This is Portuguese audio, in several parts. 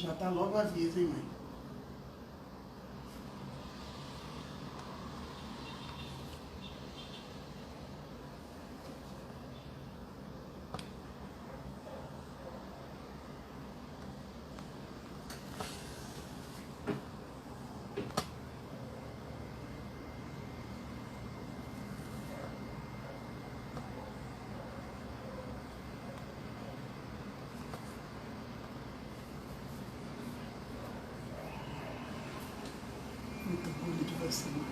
Já tá logo aviso, hein, mãe? Muito bonito de você, mãe.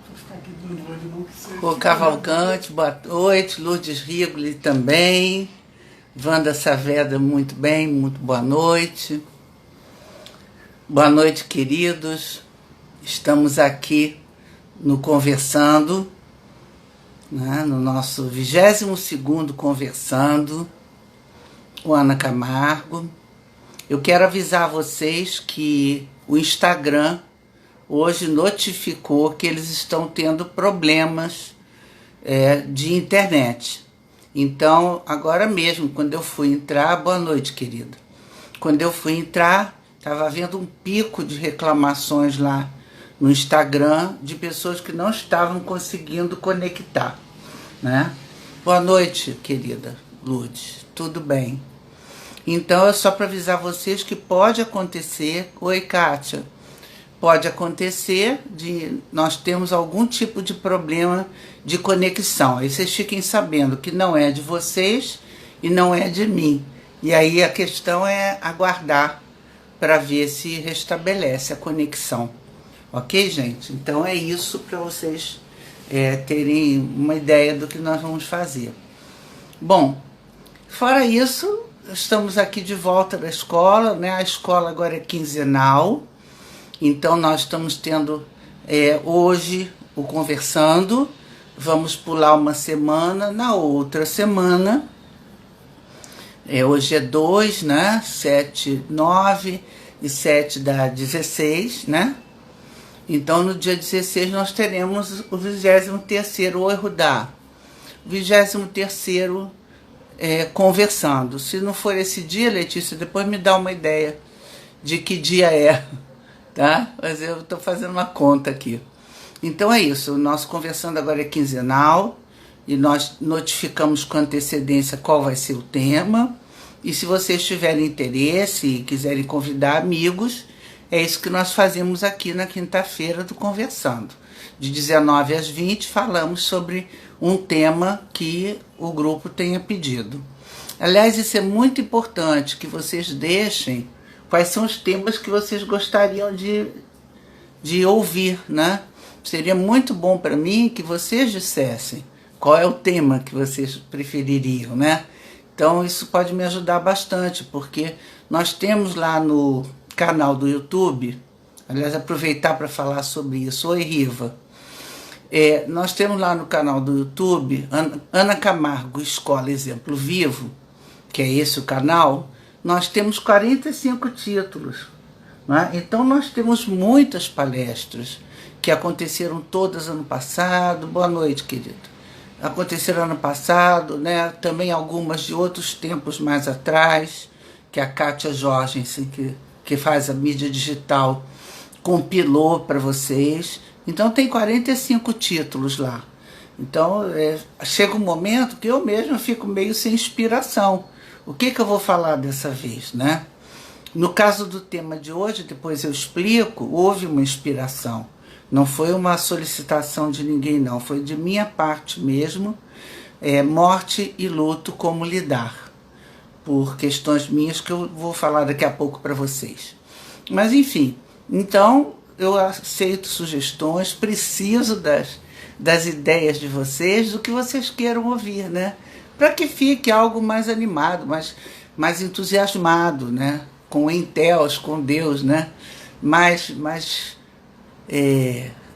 Vou ficar aqui do olho, não, que você... Ô Cavalcante, boa noite. Lourdes Rigoli também. Wanda Saavedra, muito bem, muito boa noite. Boa noite, queridos. Estamos aqui no Conversando, né, no nosso 22º Conversando, o Ana Camargo. Eu quero avisar vocês que o Instagram hoje notificou que eles estão tendo problemas de internet. Então, agora mesmo, quando eu fui entrar... Boa noite, querida. Quando eu fui entrar, estava havendo um pico de reclamações lá no Instagram de pessoas que não estavam conseguindo conectar, né? Boa noite, querida Lourdes. Tudo bem? Então, é só para avisar vocês que pode acontecer... Oi, Kátia. Pode acontecer de nós termos algum tipo de problema de conexão. Aí vocês fiquem sabendo que não é de vocês e não é de mim. E aí a questão é aguardar para ver se restabelece a conexão. Ok, gente? Então é isso para vocês terem uma ideia do que nós vamos fazer. Bom, fora isso, estamos aqui de volta da escola, né? A escola agora é quinzenal. Então, nós estamos tendo hoje o Conversando, vamos pular uma semana, na outra semana, hoje é 2, né? 7, 9 e 7 dá 16, né? Então, no dia 16 nós teremos o 23º, o Erudá, o 23º Conversando. Se não for esse dia, Letícia, depois me dá uma ideia de que dia é. Tá? Mas eu estou fazendo uma conta aqui. Então é isso, o nosso Conversando agora é quinzenal e nós notificamos com antecedência qual vai ser o tema. E se vocês tiverem interesse e quiserem convidar amigos, é isso que nós fazemos aqui na quinta-feira do Conversando. De 19 às 20 falamos sobre um tema que o grupo tenha pedido. Aliás, isso é muito importante que vocês deixem quais são os temas que vocês gostariam de ouvir, né? Seria muito bom para mim que vocês dissessem qual é o tema que vocês prefeririam, né? Então isso pode me ajudar bastante, porque nós temos lá no canal do YouTube, aliás, aproveitar para falar sobre isso. Oi, Riva. Nós temos lá no canal do YouTube, Ana Camargo, Escola Exemplo Vivo, que é esse o canal. Nós temos 45 títulos, né? Então nós temos muitas palestras que aconteceram todas ano passado. Boa noite, querido. Aconteceram ano passado, né? Também algumas de outros tempos mais atrás, que a Kátia Jorgensen, que faz a mídia digital, compilou para vocês. Então tem 45 títulos lá. Então chega um momento que eu mesma fico meio sem inspiração. O que eu vou falar dessa vez, né? No caso do tema de hoje, depois eu explico, houve uma inspiração. Não foi uma solicitação de ninguém, não. Foi de minha parte mesmo. Morte e luto, como lidar. Por questões minhas que eu vou falar daqui a pouco para vocês. Mas, enfim. Então, eu aceito sugestões, preciso das ideias de vocês, do que vocês queiram ouvir, né? Para que fique algo mais animado, mais entusiasmado, né? Com enteos, com Deus, né? Mais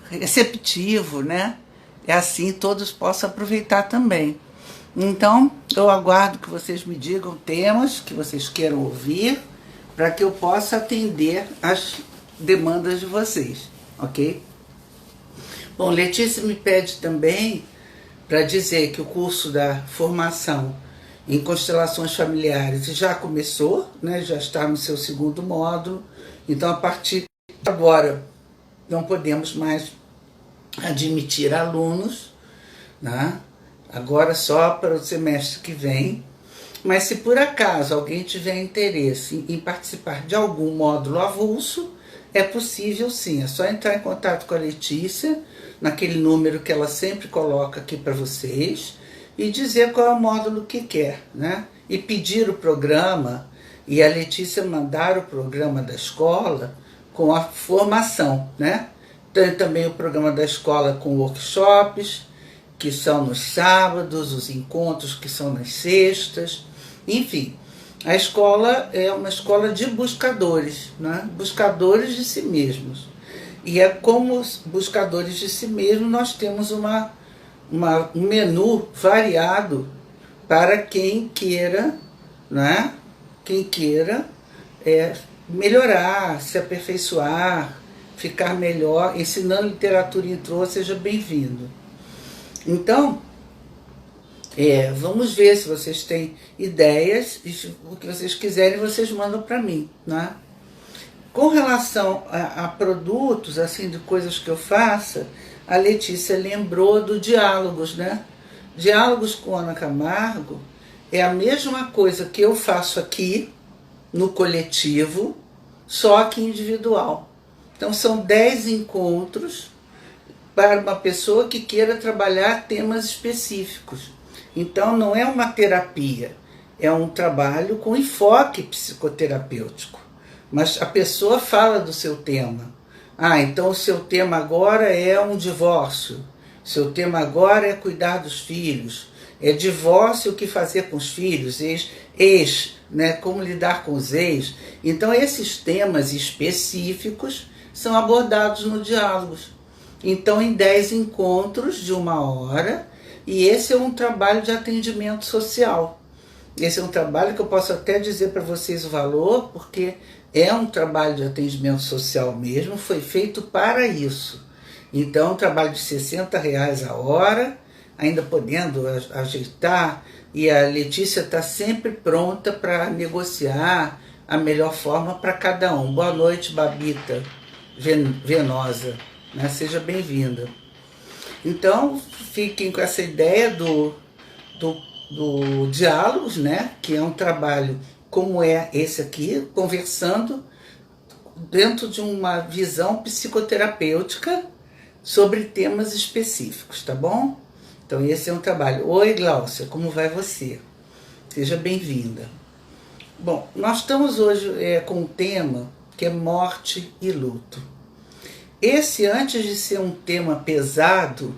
receptivo, né? É assim todos possam aproveitar também. Então, eu aguardo que vocês me digam temas que vocês queiram ouvir, para que eu possa atender as demandas de vocês, ok? Bom, Letícia me pede também para dizer que o curso da formação em constelações familiares já começou, né? Já está no seu segundo módulo. Então, a partir de agora, não podemos mais admitir alunos, né? Agora só para o semestre que vem. Mas se por acaso alguém tiver interesse em participar de algum módulo avulso, é possível sim, é só entrar em contato com a Letícia, naquele número que ela sempre coloca aqui para vocês, e dizer qual é o módulo que quer, né? E pedir o programa, e a Letícia mandar o programa da escola com a formação, né? Tem também o programa da escola com workshops, que são nos sábados, os encontros que são nas sextas, enfim. A escola é uma escola de buscadores, né? Buscadores de si mesmos. E é como buscadores de si mesmos, nós temos um menu variado para quem queira, né? Quem queira melhorar, se aperfeiçoar, ficar melhor, ensinando literatura intro, seja bem-vindo. Então, vamos ver se vocês têm ideias, e o que vocês quiserem vocês mandam para mim, né? Com relação a produtos, assim, de coisas que eu faça, a Letícia lembrou do Diálogos, né? Diálogos com Ana Camargo é a mesma coisa que eu faço aqui, no coletivo, só que individual. Então, são 10 encontros para uma pessoa que queira trabalhar temas específicos. Então, não é uma terapia, é um trabalho com enfoque psicoterapêutico. Mas a pessoa fala do seu tema. Então o seu tema agora é um divórcio. Seu tema agora é cuidar dos filhos. É divórcio, o que fazer com os filhos, né? Como lidar com os ex. Então, esses temas específicos são abordados no Diálogos. Então, em 10 encontros de 1 hora, e esse é um trabalho de atendimento social. Esse é um trabalho que eu posso até dizer para vocês o valor, porque é um trabalho de atendimento social mesmo, foi feito para isso. Então, é um trabalho de R$60 a hora, ainda podendo ajeitar, e a Letícia está sempre pronta para negociar a melhor forma para cada um. Boa noite, Babita Venosa, né? Seja bem-vinda. Então, fiquem com essa ideia do Diálogos, né? Que é um trabalho como é esse aqui, conversando dentro de uma visão psicoterapêutica sobre temas específicos, tá bom? Então, esse é um trabalho. Oi, Gláucia, como vai você? Seja bem-vinda. Bom, nós estamos hoje com um tema que é morte e luto. Esse, antes de ser um tema pesado,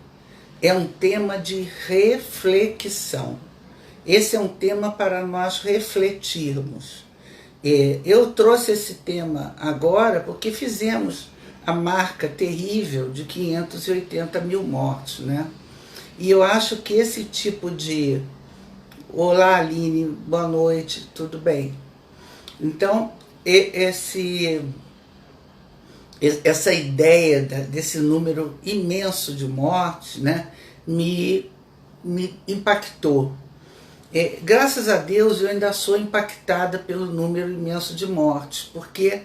é um tema de reflexão. Esse é um tema para nós refletirmos. Eu trouxe esse tema agora porque fizemos a marca terrível de 580 mil mortos, né? E eu acho que esse tipo de... Olá, Aline, boa noite, tudo bem? Então, essa ideia desse número imenso de mortes, né, me impactou. Graças a Deus eu ainda sou impactada pelo número imenso de mortes, porque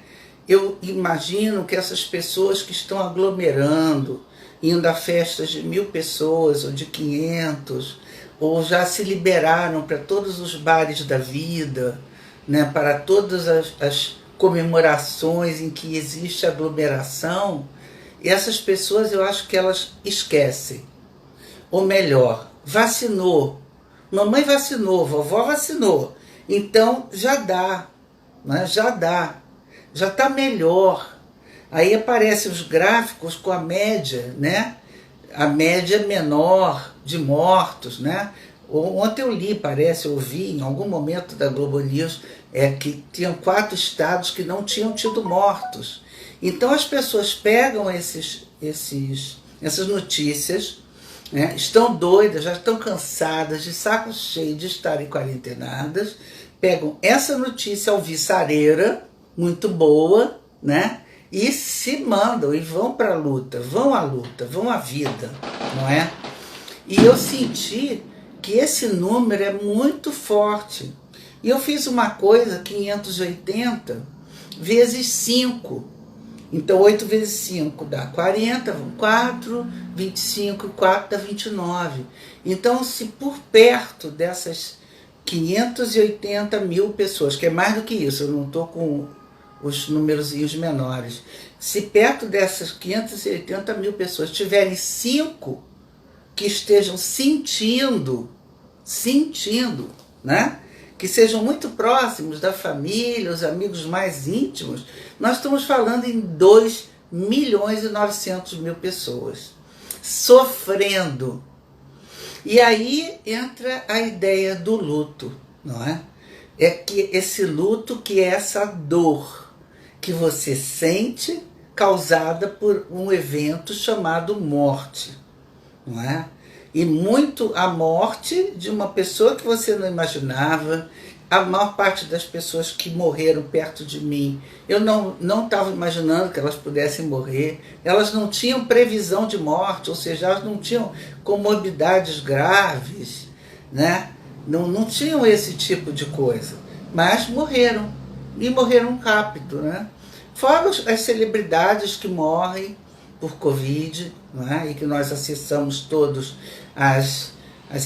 eu imagino que essas pessoas que estão aglomerando, indo a festas de 1000 pessoas ou de 500, ou já se liberaram para todos os bares da vida, né, para todas as comemorações em que existe aglomeração, essas pessoas eu acho que elas esquecem. Ou melhor, vacinou. Mamãe vacinou, vovó vacinou. Então já dá, né? Já dá. Já está melhor. Aí aparecem os gráficos com a média, né? A média menor de mortos, né? Ontem eu li, parece, ouvi em algum momento da Globo News, que tinham 4 estados que não tinham tido mortos. Então as pessoas pegam essas notícias, né, estão doidas, já estão cansadas, de saco cheio de estarem quarentenadas, pegam essa notícia alvissareira, muito boa, né, e se mandam e vão para a luta, vão à vida, não é? E eu senti que esse número é muito forte. E eu fiz uma coisa, 580 vezes 5. Então, 8 vezes 5 dá 40, 4, 25 e 4 dá 29. Então, se por perto dessas 580 mil pessoas, que é mais do que isso, eu não estou com os númerozinhos menores, se perto dessas 580 mil pessoas tiverem 5 que estejam sentindo, né? Que sejam muito próximos da família, os amigos mais íntimos, nós estamos falando em 2.900.000 pessoas sofrendo. E aí entra a ideia do luto, não é? É que esse luto, que é essa dor que você sente causada por um evento chamado morte, não é? E muito a morte de uma pessoa que você não imaginava. A maior parte das pessoas que morreram perto de mim, eu não estava imaginando que elas pudessem morrer. Elas não tinham previsão de morte, ou seja, elas não tinham comorbidades graves, né? Não tinham esse tipo de coisa, mas morreram, e morreram rápido, né? Fora as celebridades que morrem por Covid, né? E que nós acessamos todos as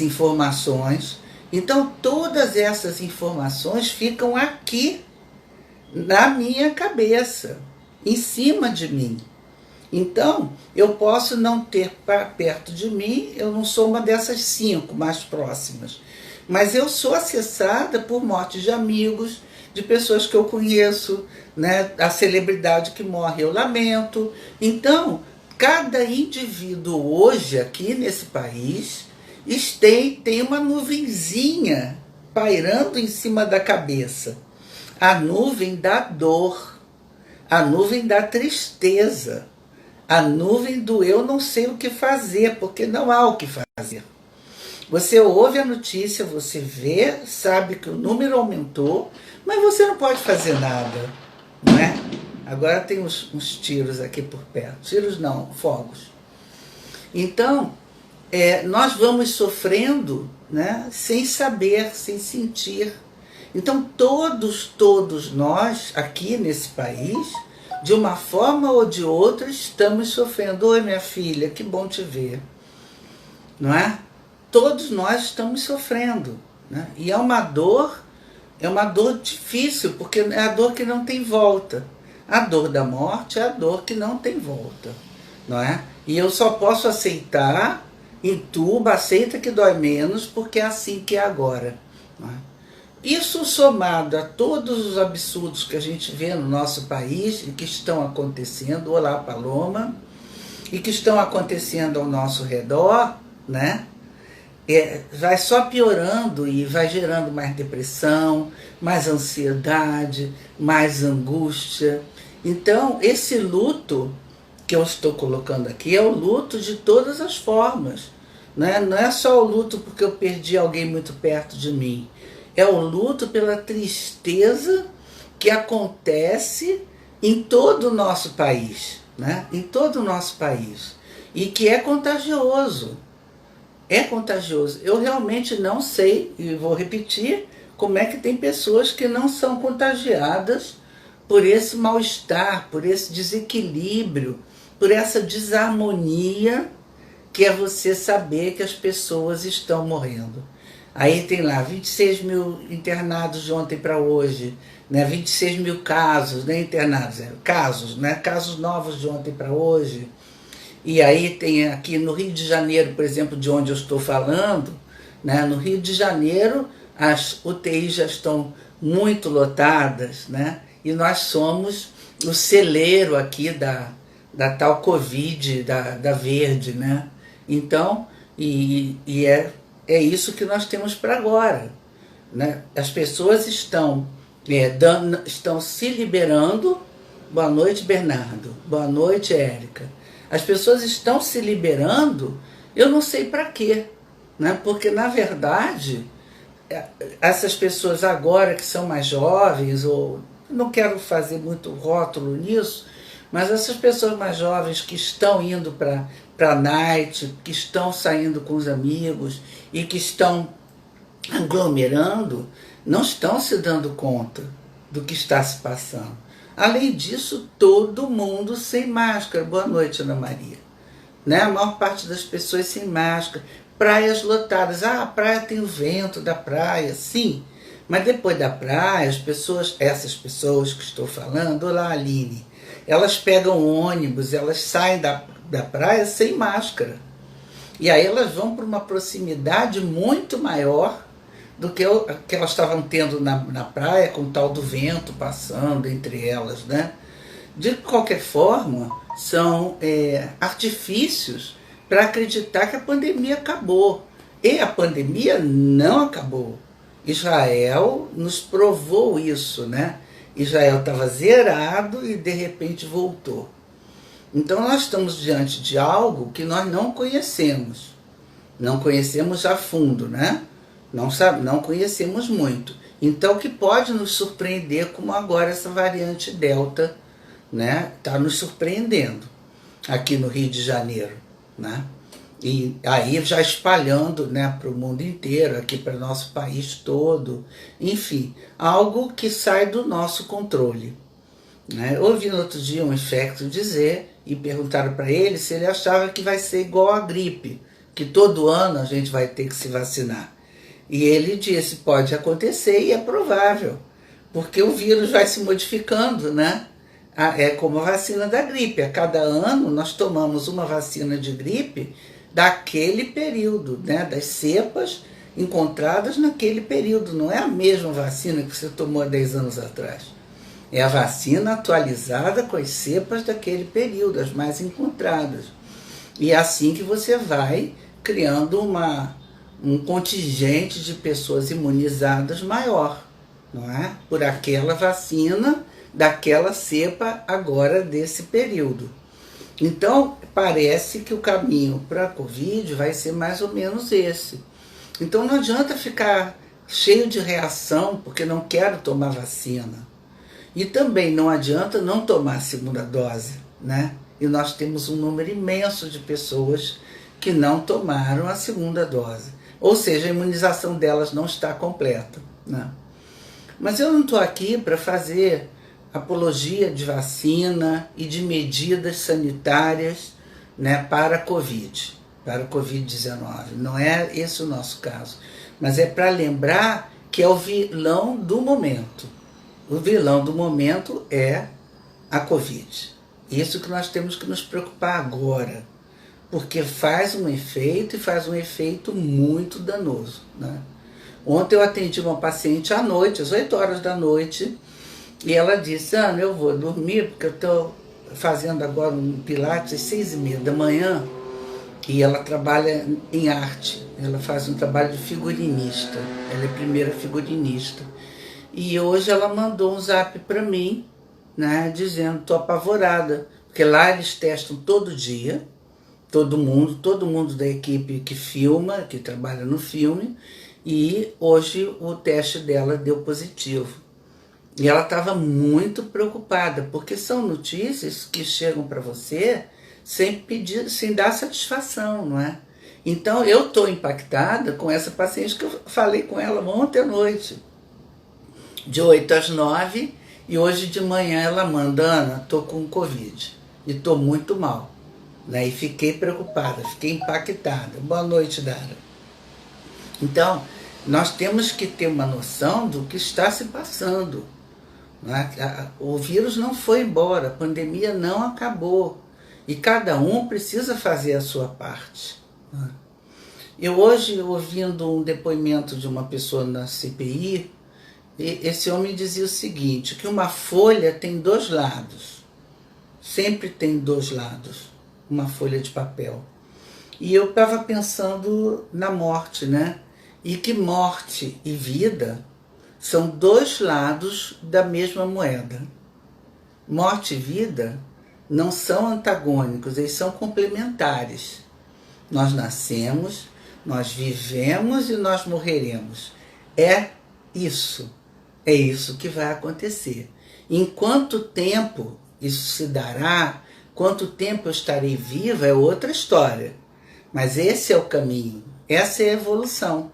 informações. Então, todas essas informações ficam aqui na minha cabeça, em cima de mim. Então, eu posso não ter perto de mim, eu não sou uma dessas 5 mais próximas, mas eu sou acessada por mortes de amigos, de pessoas que eu conheço, né? A celebridade que morre eu lamento. Então, cada indivíduo hoje aqui nesse país tem uma nuvenzinha pairando em cima da cabeça. A nuvem da dor, a nuvem da tristeza, a nuvem do eu não sei o que fazer, porque não há o que fazer. Você ouve a notícia, você vê, sabe que o número aumentou, mas você não pode fazer nada, não é? Agora tem uns tiros aqui por perto. Tiros não, fogos. Então, nós vamos sofrendo, né, sem saber, sem sentir. Então, todos nós, aqui nesse país, de uma forma ou de outra, estamos sofrendo. Oi, minha filha, que bom te ver. Não é? Todos nós estamos sofrendo, né? E é uma dor difícil, porque é a dor que não tem volta. A dor da morte é a dor que não tem volta, não é? E eu só posso aceitar, entuba, aceita que dói menos, porque é assim que é agora, não é? Isso somado a todos os absurdos que a gente vê no nosso país e que estão acontecendo, olá Paloma, e que estão acontecendo ao nosso redor, né? Vai só piorando e vai gerando mais depressão, mais ansiedade, mais angústia. Então, esse luto que eu estou colocando aqui é o luto de todas as formas, né? Não é só o luto porque eu perdi alguém muito perto de mim, é o luto pela tristeza que acontece em todo o nosso país, né? Em todo o nosso país, e que é contagioso. É contagioso. Eu realmente não sei, e vou repetir, como é que tem pessoas que não são contagiadas por esse mal-estar, por esse desequilíbrio, por essa desarmonia que é você saber que as pessoas estão morrendo. Aí tem lá 26 mil internados de ontem para hoje, né? 26 mil casos, né? Internados, casos, né? Casos novos de ontem para hoje. E aí tem aqui no Rio de Janeiro, por exemplo, de onde eu estou falando, né? No Rio de Janeiro as UTIs já estão muito lotadas, né? E nós somos o celeiro aqui da tal Covid, da Verde, né? Então, é isso que nós temos para agora, né? As pessoas estão se liberando. Boa noite, Bernardo. Boa noite, Érica. As pessoas estão se liberando, eu não sei para quê, né? Porque, na verdade, essas pessoas agora que são mais jovens, ou não quero fazer muito rótulo nisso, Mas essas pessoas mais jovens que estão indo para a night, que estão saindo com os amigos e que estão aglomerando, não estão se dando conta do que está se passando. Além disso, todo mundo sem máscara. Boa noite, Ana Maria. Né? A maior parte das pessoas sem máscara. Praias lotadas. Ah, a praia tem o vento da praia, sim. Mas depois da praia, essas pessoas que estou falando, olá Aline, elas pegam ônibus, elas saem da praia sem máscara. E aí elas vão para uma proximidade muito maior do que elas estavam tendo na praia, com o tal do vento passando entre elas, né? De qualquer forma, são artifícios para acreditar que a pandemia acabou. E a pandemia não acabou. Israel nos provou isso, né? Israel estava zerado e de repente voltou. Então nós estamos diante de algo que nós não conhecemos. Não conhecemos a fundo, né? Não conhecemos muito. Então, que pode nos surpreender, como agora essa variante Delta, né, está nos surpreendendo aqui no Rio de Janeiro, né? E aí já espalhando, né, para o mundo inteiro, aqui para o nosso país todo. Enfim, algo que sai do nosso controle, né? Eu ouvi no outro dia um infecto dizer, e perguntaram para ele se ele achava que vai ser igual à gripe, que todo ano a gente vai ter que se vacinar. E ele disse, pode acontecer e é provável, porque o vírus vai se modificando, né? É como a vacina da gripe. A cada ano nós tomamos uma vacina de gripe daquele período, né? Das cepas encontradas naquele período. Não é a mesma vacina que você tomou há 10 anos atrás. É a vacina atualizada com as cepas daquele período, as mais encontradas. E é assim que você vai criando um contingente de pessoas imunizadas maior, não é? Por aquela vacina, daquela cepa agora desse período. Então, parece que o caminho para a Covid vai ser mais ou menos esse. Então, não adianta ficar cheio de reação porque não quero tomar vacina. E também não adianta não tomar a segunda dose, né? E nós temos um número imenso de pessoas que não tomaram a segunda dose. Ou seja, a imunização delas não está completa, né? Mas eu não estou aqui para fazer apologia de vacina e de medidas sanitárias, né, para a Covid, para o Covid-19. Não é esse o nosso caso. Mas é para lembrar que é o vilão do momento. O vilão do momento é a Covid. Isso que nós temos que nos preocupar agora, porque faz um efeito e faz um efeito muito danoso, né? Ontem eu atendi uma paciente à noite, às 8 horas da noite, e ela disse, Ana, eu vou dormir porque eu estou fazendo agora um pilates às 6h30 da manhã, e ela trabalha em arte, ela faz um trabalho de figurinista, ela é a primeira figurinista. E hoje ela mandou um zap para mim, né, dizendo, estou apavorada, porque lá eles testam todo dia, todo mundo da equipe que filma, que trabalha no filme, e hoje o teste dela deu positivo. E ela estava muito preocupada, porque são notícias que chegam para você sem pedir, sem dar satisfação, não é? Então eu estou impactada com essa paciente que eu falei com ela ontem à noite, de 8 às 9, e hoje de manhã ela manda, Ana, estou com Covid e estou muito mal, né? E fiquei preocupada, fiquei impactada. Boa noite, Dara. Então, nós temos que ter uma noção do que está se passando, né? O vírus não foi embora, a pandemia não acabou, e cada um precisa fazer a sua parte, né? Eu hoje, ouvindo um depoimento de uma pessoa na CPI, esse homem dizia o seguinte, que uma folha tem 2 lados, sempre tem 2 lados, uma folha de papel. E eu estava pensando na morte, né? E que morte e vida são 2 lados da mesma moeda. Morte e vida não são antagônicos, eles são complementares. Nós nascemos, nós vivemos e nós morreremos. É isso que vai acontecer. Em quanto tempo isso se dará, quanto tempo eu estarei viva é outra história. Mas esse é o caminho, essa é a evolução,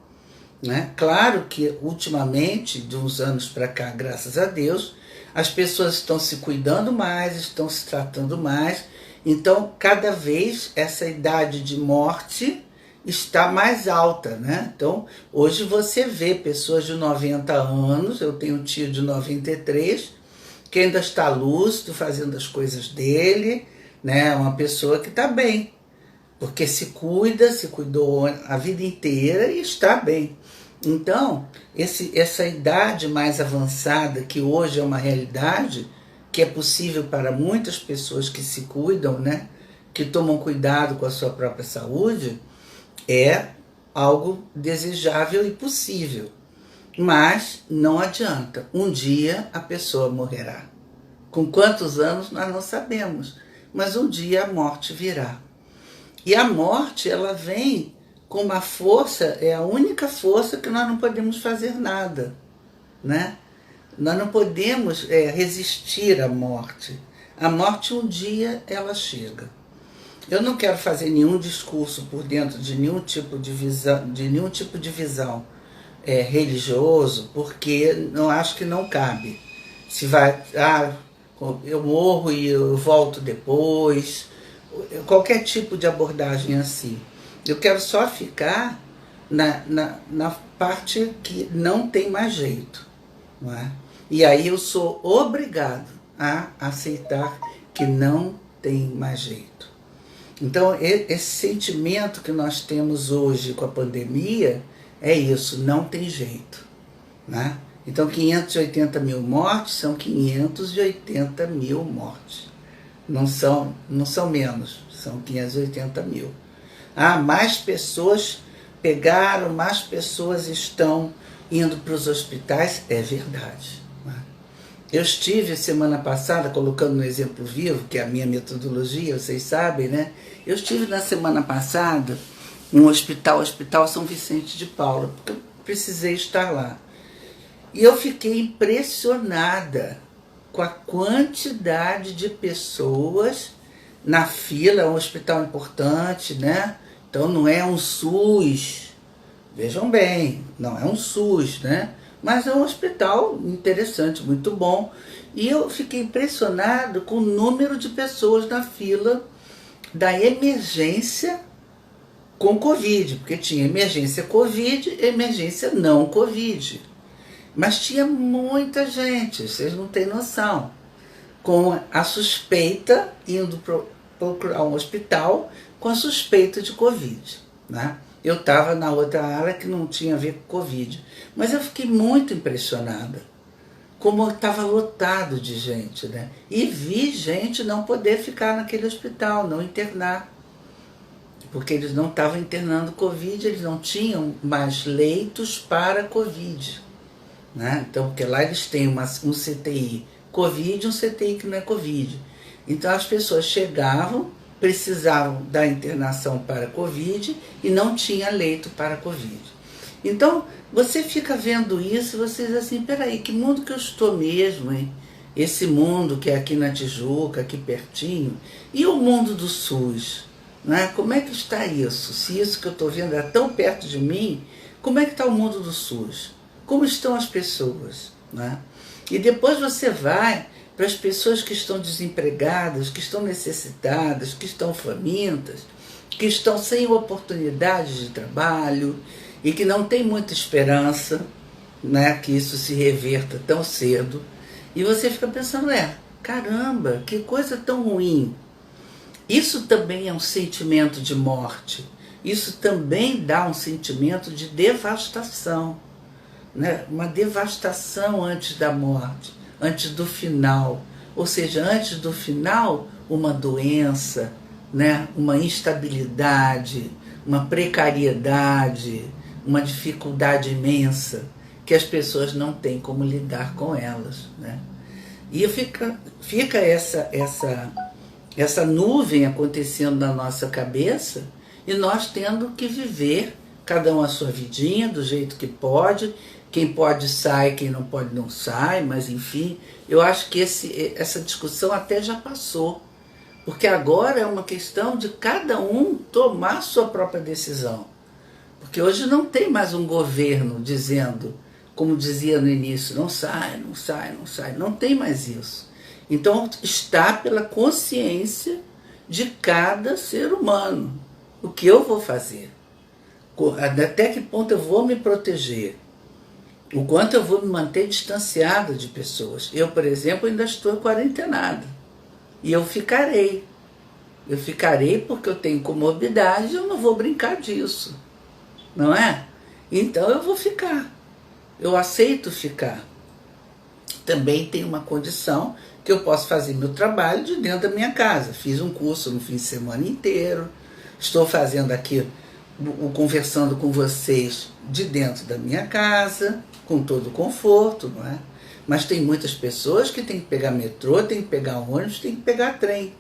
né? Claro que ultimamente, de uns anos para cá, graças a Deus, as pessoas estão se cuidando mais, estão se tratando mais, então cada vez essa idade de morte está mais alta, né? Então hoje você vê pessoas de 90 anos, eu tenho um tio de 93, que ainda está lúcido, fazendo as coisas dele, né? Uma pessoa que está bem, porque se cuida, se cuidou a vida inteira e está bem. Então, essa idade mais avançada, que hoje é uma realidade, que é possível para muitas pessoas que se cuidam, né? Que tomam cuidado com a sua própria saúde, é algo desejável e possível. Mas não adianta, um dia a pessoa morrerá. Com quantos anos nós não sabemos, mas um dia a morte virá. E a morte, ela vem com uma força, é a única força que nós não podemos fazer nada, né? Nós não podemos resistir à morte. A morte um dia ela chega. Eu não quero fazer nenhum discurso por dentro de nenhum tipo de visão, religioso, porque eu acho que não cabe. Se vai, eu morro e eu volto depois, qualquer tipo de abordagem assim. Eu quero só ficar na parte que não tem mais jeito, não é? E aí eu sou obrigado a aceitar que não tem mais jeito. Então esse sentimento que nós temos hoje com a pandemia é isso, não tem jeito, né? Então 580 mil mortes são 580 mil mortes. Não são menos, são 580 mil. Mais pessoas pegaram, mais pessoas estão indo para os hospitais, é verdade. Eu estive semana passada, colocando no exemplo vivo, que é a minha metodologia, vocês sabem, né? Eu estive na semana passada no Hospital São Vicente de Paula, porque eu precisei estar lá. E eu fiquei impressionada com a quantidade de pessoas na fila. É um hospital importante, né? Então não é um SUS, vejam bem, não é um SUS, né? Mas é um hospital interessante, muito bom. E eu fiquei impressionado com o número de pessoas na fila da emergência com Covid, porque tinha emergência Covid e emergência não Covid. Mas tinha muita gente, vocês não têm noção, com a suspeita, indo procurar um hospital com a suspeita de Covid, né? Eu estava na outra área que não tinha a ver com Covid, mas eu fiquei muito impressionada, como estava lotado de gente, né? E vi gente não poder ficar naquele hospital, não internar, porque eles não estavam internando Covid, eles não tinham mais leitos para Covid, né? Então, porque lá eles têm um CTI Covid e um CTI que não é Covid. Então as pessoas chegavam, precisavam da internação para Covid e não tinha leito para Covid. Então você fica vendo isso e você diz assim, peraí, que mundo que eu estou mesmo, hein? Esse mundo que é aqui na Tijuca, aqui pertinho, e o mundo do SUS, né? Como é que está isso? Se isso que eu estou vendo é tão perto de mim, como é que está o mundo do SUS? Como estão as pessoas, né? E depois você vai para as pessoas que estão desempregadas, que estão necessitadas, que estão famintas, que estão sem oportunidades de trabalho e que não tem muita esperança, né, que isso se reverta tão cedo. E você fica pensando, caramba, que coisa tão ruim. Isso também é um sentimento de morte. Isso também dá um sentimento de devastação, né? Uma devastação antes da morte, antes do final, ou seja, antes do final, uma doença, né? Uma instabilidade, uma precariedade, uma dificuldade imensa, que as pessoas não têm como lidar com elas, né? E fica essa nuvem acontecendo na nossa cabeça e nós tendo que viver cada um a sua vidinha, do jeito que pode. Quem pode sai, quem não pode não sai, mas enfim, eu acho que essa discussão até já passou. Porque agora é uma questão de cada um tomar sua própria decisão. Porque hoje não tem mais um governo dizendo, como dizia no início, não sai, não sai, não sai. Não tem mais isso. Então está pela consciência de cada ser humano. O que eu vou fazer? Até que ponto eu vou me proteger? O quanto eu vou me manter distanciada de pessoas? Eu, por exemplo, ainda estou quarentenada. E eu ficarei. Eu ficarei porque eu tenho comorbidade e eu não vou brincar disso. Não é? Então eu vou ficar. Eu aceito ficar. Também tem uma condição que eu posso fazer meu trabalho de dentro da minha casa. Fiz um curso no fim de semana inteiro. Estou fazendo aqui, conversando com vocês de dentro da minha casa, com todo o conforto, não é? Mas tem muitas pessoas que têm que pegar metrô, têm que pegar ônibus, têm que pegar trem.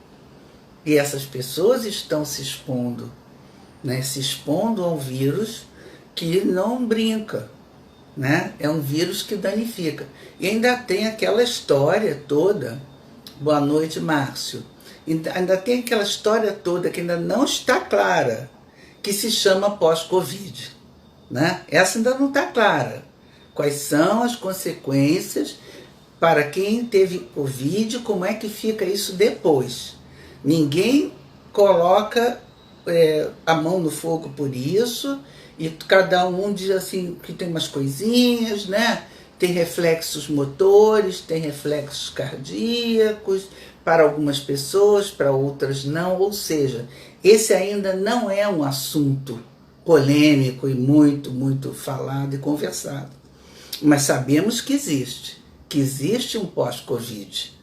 E essas pessoas estão se expondo, né? Se expondo a um vírus que não brinca, né? É um vírus que danifica. E ainda tem aquela história toda, boa noite, Márcio, ainda tem aquela história toda que ainda não está clara, que se chama pós-Covid, né? Essa ainda não está clara. Quais são as consequências para quem teve Covid, como é que fica isso depois? Ninguém coloca a mão no fogo por isso, e cada um diz assim que tem umas coisinhas, né? Tem reflexos motores, tem reflexos cardíacos, para algumas pessoas, para outras não. Ou seja, esse ainda não é um assunto polêmico e muito, muito falado e conversado. Mas sabemos que existe um pós-Covid,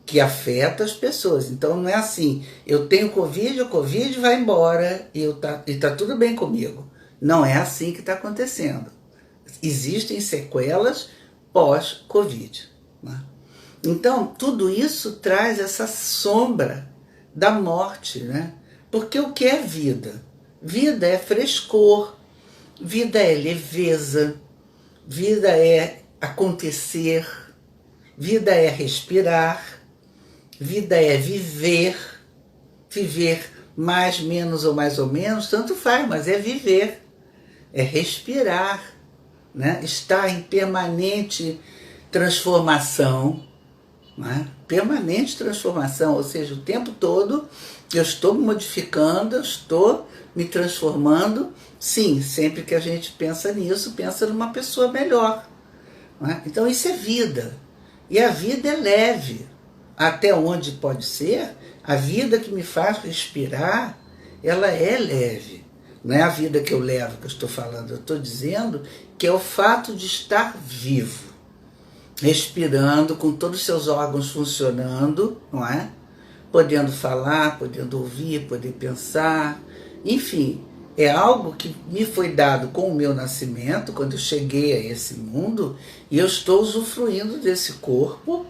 que afeta as pessoas. Então não é assim, eu tenho Covid, o Covid vai embora e tá tudo bem comigo. Não é assim que está acontecendo. Existem sequelas pós-Covid, né? Então tudo isso traz essa sombra da morte, né? Porque o que é vida? Vida é frescor, vida é leveza, vida é acontecer, vida é respirar, vida é viver. Viver mais, menos ou mais ou menos, tanto faz, mas é viver, é respirar, né? Estar em permanente transformação, né? Permanente transformação, ou seja, o tempo todo eu estou me modificando, eu estou me transformando. Sim, sempre que a gente pensa nisso, pensa numa pessoa melhor, né? Então isso é vida, e a vida é leve, até onde pode ser. A vida que me faz respirar, ela é leve. Não é a vida que eu levo que eu estou falando, eu estou dizendo que é o fato de estar vivo, respirando, com todos os seus órgãos funcionando, não é? Podendo falar, podendo ouvir, poder pensar, enfim, é algo que me foi dado com o meu nascimento, quando eu cheguei a esse mundo, e eu estou usufruindo desse corpo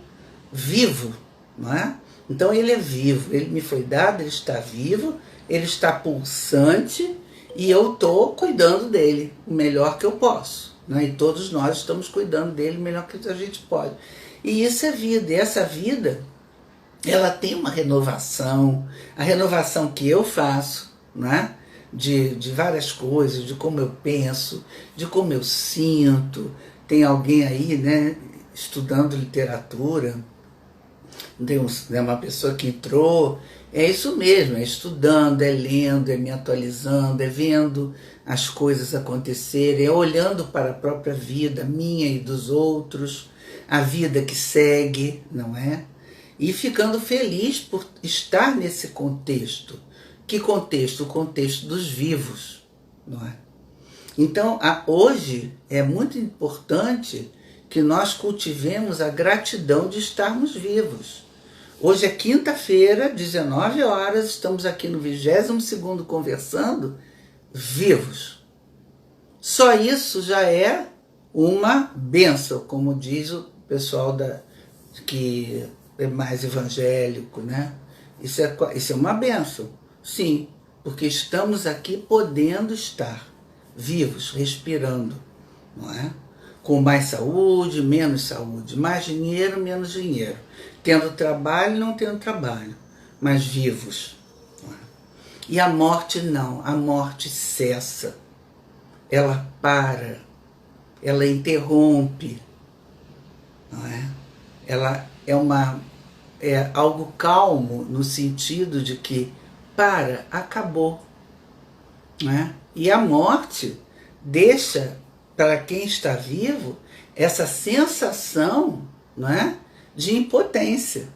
vivo, não é? Então ele é vivo, ele me foi dado, ele está vivo, ele está pulsante, e eu estou cuidando dele o melhor que eu posso, né? E todos nós estamos cuidando dele o melhor que a gente pode. E isso é vida, e essa vida, ela tem uma renovação, a renovação que eu faço, né? De várias coisas, de como eu penso, de como eu sinto. Tem alguém aí, né, estudando literatura, tem uma pessoa que entrou, é isso mesmo, é estudando, é lendo, é me atualizando, é vendo as coisas acontecerem, é olhando para a própria vida, minha e dos outros, a vida que segue, não é? E ficando feliz por estar nesse contexto. Que contexto? O contexto dos vivos, não é? Então, hoje é muito importante que nós cultivemos a gratidão de estarmos vivos. Hoje é quinta-feira, 19 horas, estamos aqui no 22º Conversando, vivos. Só isso já é uma bênção, como diz o pessoal que é mais evangélico, né? Isso é uma bênção, sim, porque estamos aqui podendo estar, vivos, respirando, não é? Com mais saúde, menos saúde, mais dinheiro, menos dinheiro, tendo trabalho, não tendo trabalho, mas vivos. Não é? E a morte não, a morte cessa, ela para, ela interrompe, não é? Ela é algo calmo no sentido de que acabou, né? E a morte deixa para quem está vivo essa sensação, não é, de impotência,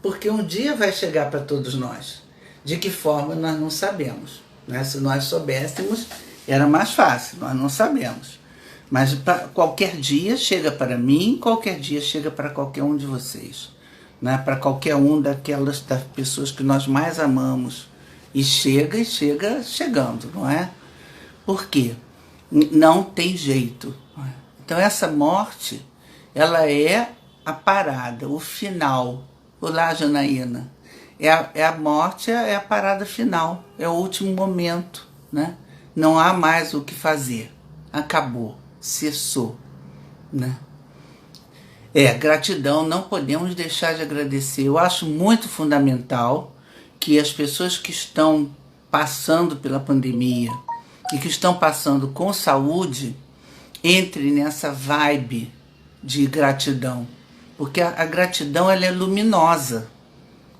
porque um dia vai chegar para todos nós. De que forma nós não sabemos, né? Se nós soubéssemos era mais fácil, nós não sabemos. Mas qualquer dia chega para mim, qualquer dia chega para qualquer um de vocês, né? Para qualquer um das pessoas que nós mais amamos. E chega chegando, não é? Por quê? Não tem jeito. Não é? Então essa morte, ela é a parada, o final. Olá, Janaína. A morte é a parada final, é o último momento, né? Não há mais o que fazer. Acabou, cessou, né? Gratidão, não podemos deixar de agradecer. Eu acho muito fundamental que as pessoas que estão passando pela pandemia e que estão passando com saúde entrem nessa vibe de gratidão, porque a gratidão, ela é luminosa.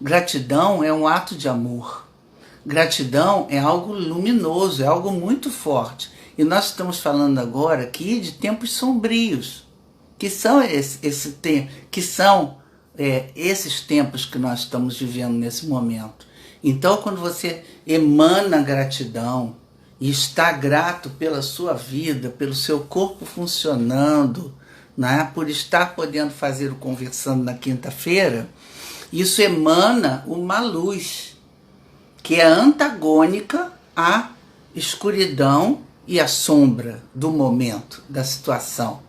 Gratidão é um ato de amor. Gratidão é algo luminoso, é algo muito forte. E nós estamos falando agora aqui de tempos sombrios, que são esses tempos que nós estamos vivendo nesse momento. Então, quando você emana gratidão e está grato pela sua vida, pelo seu corpo funcionando, né, por estar podendo fazer o Conversando na quinta-feira, isso emana uma luz que é antagônica à escuridão e à sombra do momento, da situação,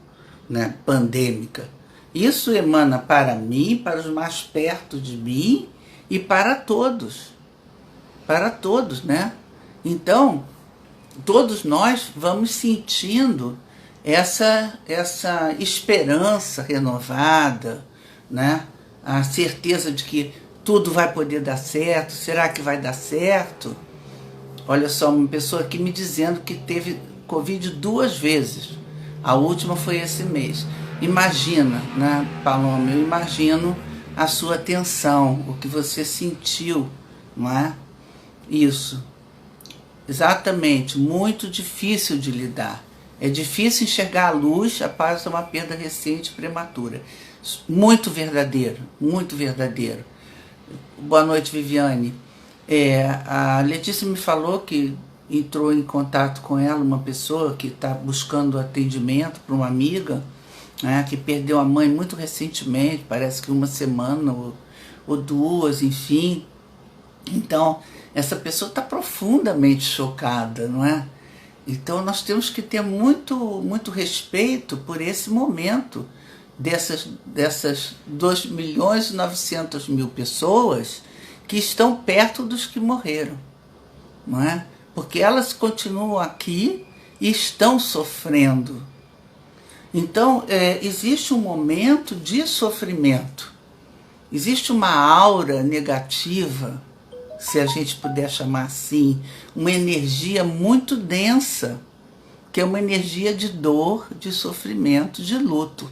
né, pandêmica. Isso emana para mim, para os mais perto de mim e para todos, né? Então, todos nós vamos sentindo essa esperança renovada, né? A certeza de que tudo vai poder dar certo. Será que vai dar certo? Olha só, uma pessoa aqui me dizendo que teve Covid 2 vezes. A última foi esse mês. Imagina, né, Paloma? Eu imagino a sua tensão, o que você sentiu, não é? Isso. Exatamente, muito difícil de lidar. É difícil enxergar a luz após uma perda recente prematura. Muito verdadeiro, muito verdadeiro. Boa noite, Viviane. A Letícia me falou que entrou em contato com ela uma pessoa que está buscando atendimento para uma amiga, né, que perdeu a mãe muito recentemente, parece que uma semana ou duas, enfim. Então, essa pessoa está profundamente chocada, não é? Então, nós temos que ter muito respeito por esse momento dessas 2.900.000 pessoas que estão perto dos que morreram, não é? Porque elas continuam aqui e estão sofrendo. Então, existe um momento de sofrimento, existe uma aura negativa, se a gente puder chamar assim, uma energia muito densa, que é uma energia de dor, de sofrimento, de luto.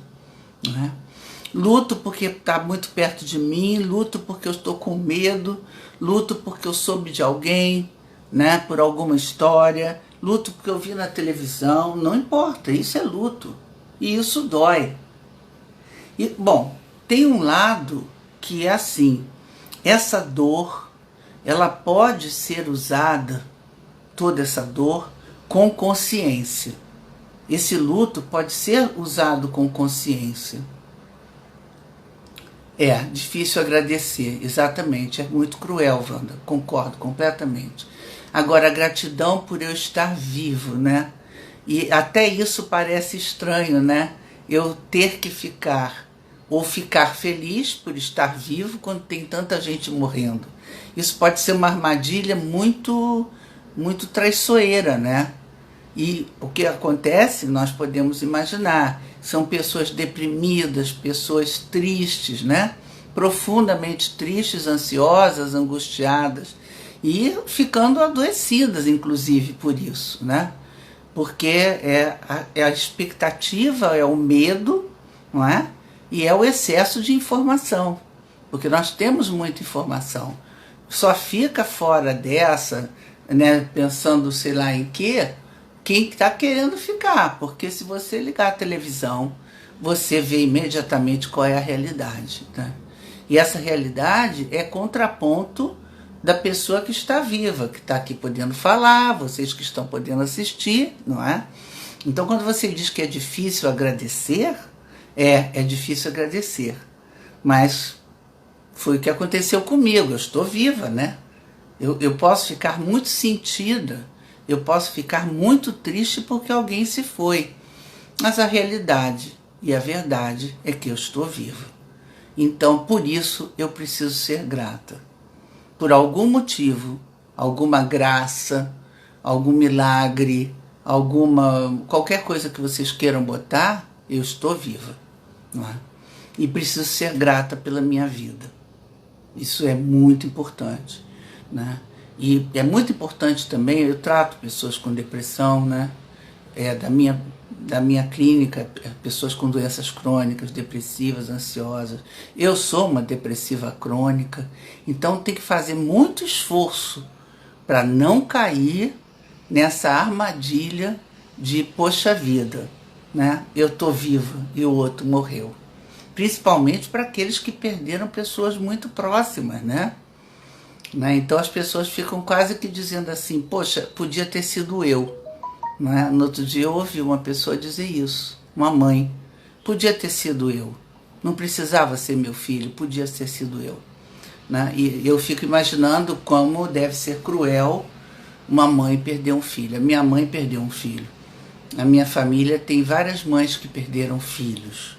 Né? Luto porque está muito perto de mim, luto porque eu estou com medo, luto porque eu soube de alguém, né, por alguma história, luto porque eu vi na televisão, não importa, isso é luto. E isso dói. E, bom, tem um lado que é assim, essa dor, ela pode ser usada, toda essa dor, com consciência. Esse luto pode ser usado com consciência. É difícil agradecer, exatamente, é muito cruel, Wanda, concordo completamente. Agora, a gratidão por eu estar vivo, né? E até isso parece estranho, né? Eu ter que ficar feliz por estar vivo quando tem tanta gente morrendo. Isso pode ser uma armadilha muito traiçoeira, né? E o que acontece, nós podemos imaginar, são pessoas deprimidas, pessoas tristes, né? Profundamente tristes, ansiosas, angustiadas e ficando adoecidas, inclusive, por isso, né? Porque é a expectativa, é o medo, não é? E é o excesso de informação, porque nós temos muita informação. Só fica fora dessa, né, pensando sei lá em quem está querendo ficar, porque se você ligar a televisão, você vê imediatamente qual é a realidade, né? E essa realidade é contraponto da pessoa que está viva, que está aqui podendo falar, vocês que estão podendo assistir, não é? Então, quando você diz que é difícil agradecer, é difícil agradecer. Mas foi o que aconteceu comigo, eu estou viva, né? Eu posso ficar muito sentida, eu posso ficar muito triste porque alguém se foi. Mas a realidade e a verdade é que eu estou viva. Então, por isso, eu preciso ser grata. Por algum motivo, alguma graça, algum milagre, qualquer coisa que vocês queiram botar, eu estou viva, não é? E preciso ser grata pela minha vida. Isso é muito importante, né? E é muito importante também, eu trato pessoas com depressão, né? Da minha clínica, pessoas com doenças crônicas, depressivas, ansiosas. Eu sou uma depressiva crônica, então tem que fazer muito esforço para não cair nessa armadilha de poxa vida, né? Eu estou viva e o outro morreu. Principalmente para aqueles que perderam pessoas muito próximas, né? Então as pessoas ficam quase que dizendo assim, poxa, podia ter sido eu. Né? No outro dia eu ouvi uma pessoa dizer isso, uma mãe, podia ter sido eu, não precisava ser meu filho, podia ter sido eu. Né? E eu fico imaginando como deve ser cruel uma mãe perder um filho. A minha mãe perdeu um filho, a minha família tem várias mães que perderam filhos,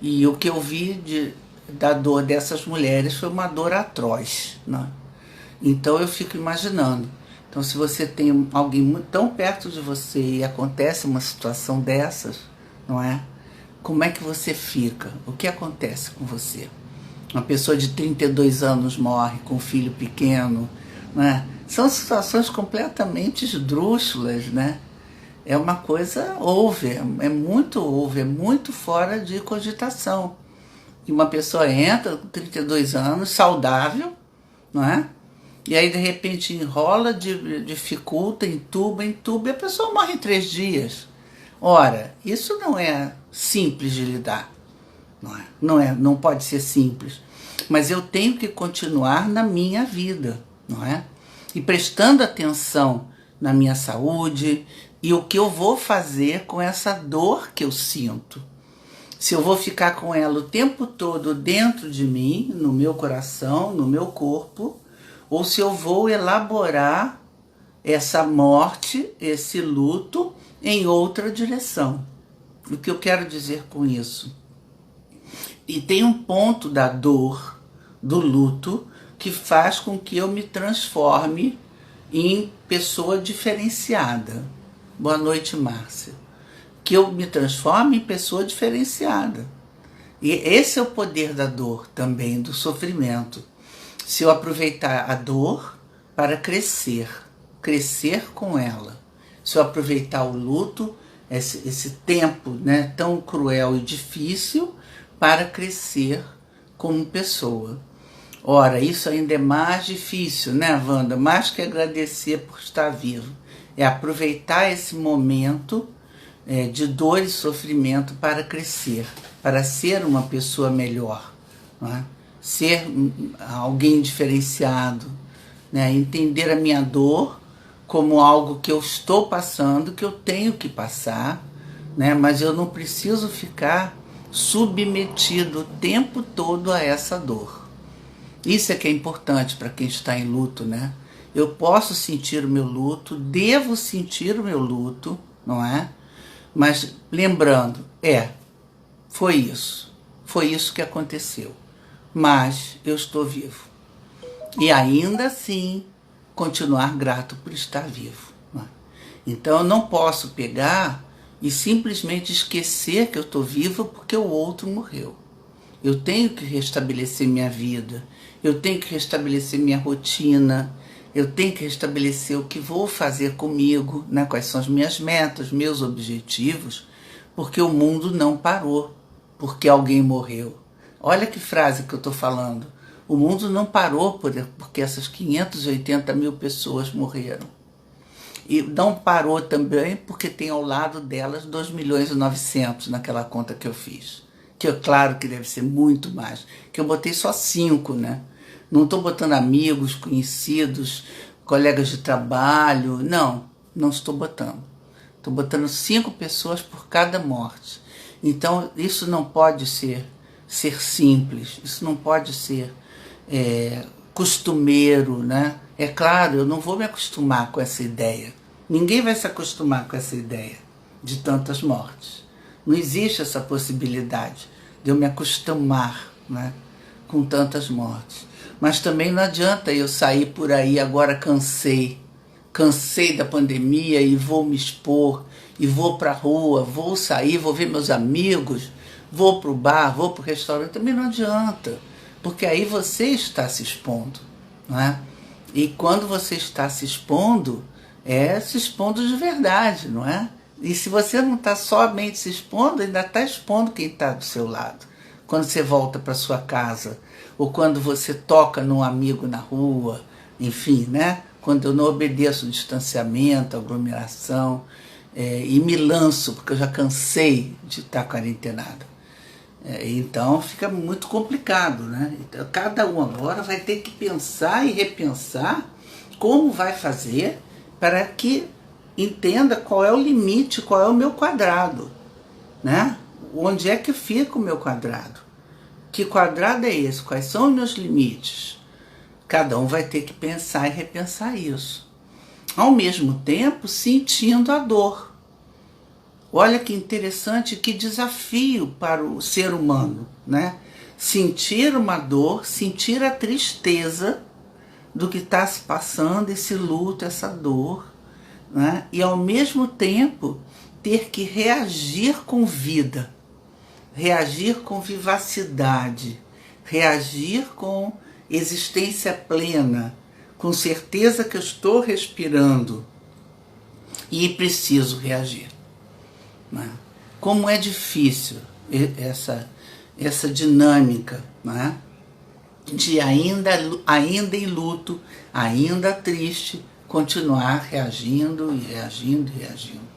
e o que eu vi da dor dessas mulheres foi uma dor atroz, né? Então eu fico imaginando. Então, se você tem alguém tão perto de você e acontece uma situação dessas, não é? Como é que você fica? O que acontece com você? Uma pessoa de 32 anos morre com um filho pequeno, não é? São situações completamente esdrúxulas, né? É uma coisa over, é muito fora de cogitação. E uma pessoa entra com 32 anos, saudável, não é? E aí, de repente, enrola, dificulta, entuba, e a pessoa morre em 3 dias. Ora, isso não é simples de lidar. Não pode ser simples. Mas eu tenho que continuar na minha vida, não é? E prestando atenção na minha saúde e o que eu vou fazer com essa dor que eu sinto. Se eu vou ficar com ela o tempo todo dentro de mim, no meu coração, no meu corpo, ou se eu vou elaborar essa morte, esse luto, em outra direção. O que eu quero dizer com isso? E tem um ponto da dor, do luto, que faz com que eu me transforme em pessoa diferenciada. Boa noite, Márcia. Que eu me transforme em pessoa diferenciada. E esse é o poder da dor também, do sofrimento. Se eu aproveitar a dor para crescer com ela. Se eu aproveitar o luto, esse tempo, né, tão cruel e difícil, para crescer como pessoa. Ora, isso ainda é mais difícil, né, Wanda? Mais que agradecer por estar vivo. É aproveitar esse momento de dor e sofrimento para crescer, para ser uma pessoa melhor, não é? Ser alguém diferenciado, né? Entender a minha dor como algo que eu estou passando, que eu tenho que passar, né? Mas eu não preciso ficar submetido o tempo todo a essa dor. Isso é que é importante para quem está em luto, né? Eu posso sentir o meu luto, devo sentir o meu luto, não é? Mas lembrando, foi isso que aconteceu. Mas eu estou vivo. E ainda assim, continuar grato por estar vivo. Não é? Então eu não posso pegar e simplesmente esquecer que eu estou viva porque o outro morreu. Eu tenho que restabelecer minha vida, eu tenho que restabelecer minha rotina, eu tenho que restabelecer o que vou fazer comigo, né? Quais são as minhas metas, meus objetivos, porque o mundo não parou, porque alguém morreu. Olha que frase que eu estou falando. O mundo não parou porque essas 580 mil pessoas morreram. E não parou também porque tem ao lado delas 2.900.000 naquela conta que eu fiz. Que é claro que deve ser muito mais. Que eu botei só 5, né? Não estou botando amigos, conhecidos, colegas de trabalho. Não, não estou botando. Estou botando 5 pessoas por cada morte. Então isso não pode ser simples. Isso não pode ser costumeiro, né? É claro, eu não vou me acostumar com essa ideia. Ninguém vai se acostumar com essa ideia de tantas mortes. Não existe essa possibilidade de eu me acostumar, né, com tantas mortes. Mas também não adianta eu sair por aí agora cansei da pandemia e vou me expor, e vou para a rua, vou sair, vou ver meus amigos, vou para o bar, vou para o restaurante. Também não adianta, porque aí você está se expondo, não é? E quando você está se expondo de verdade, não é? E se você não está somente se expondo, ainda está expondo quem está do seu lado. Quando você volta para sua casa, ou quando você toca num amigo na rua, enfim, né? Quando eu não obedeço o distanciamento, a aglomeração, e me lanço, porque eu já cansei de estar quarentenado. Então fica muito complicado, né? Então, cada um agora vai ter que pensar e repensar como vai fazer para que entenda qual é o limite, qual é o meu quadrado, né? Onde é que fica o meu quadrado? Que quadrado é esse? Quais são os meus limites? Cada um vai ter que pensar e repensar isso. Ao mesmo tempo, sentindo a dor. Olha que interessante, que desafio para o ser humano, né? Sentir uma dor, sentir a tristeza do que está se passando, esse luto, essa dor, né? E ao mesmo tempo ter que reagir com vida, reagir com vivacidade, reagir com existência plena, com certeza que eu estou respirando e preciso reagir. Né? Como é difícil essa dinâmica, né? De ainda em luto, ainda triste, continuar reagindo e reagindo e reagindo.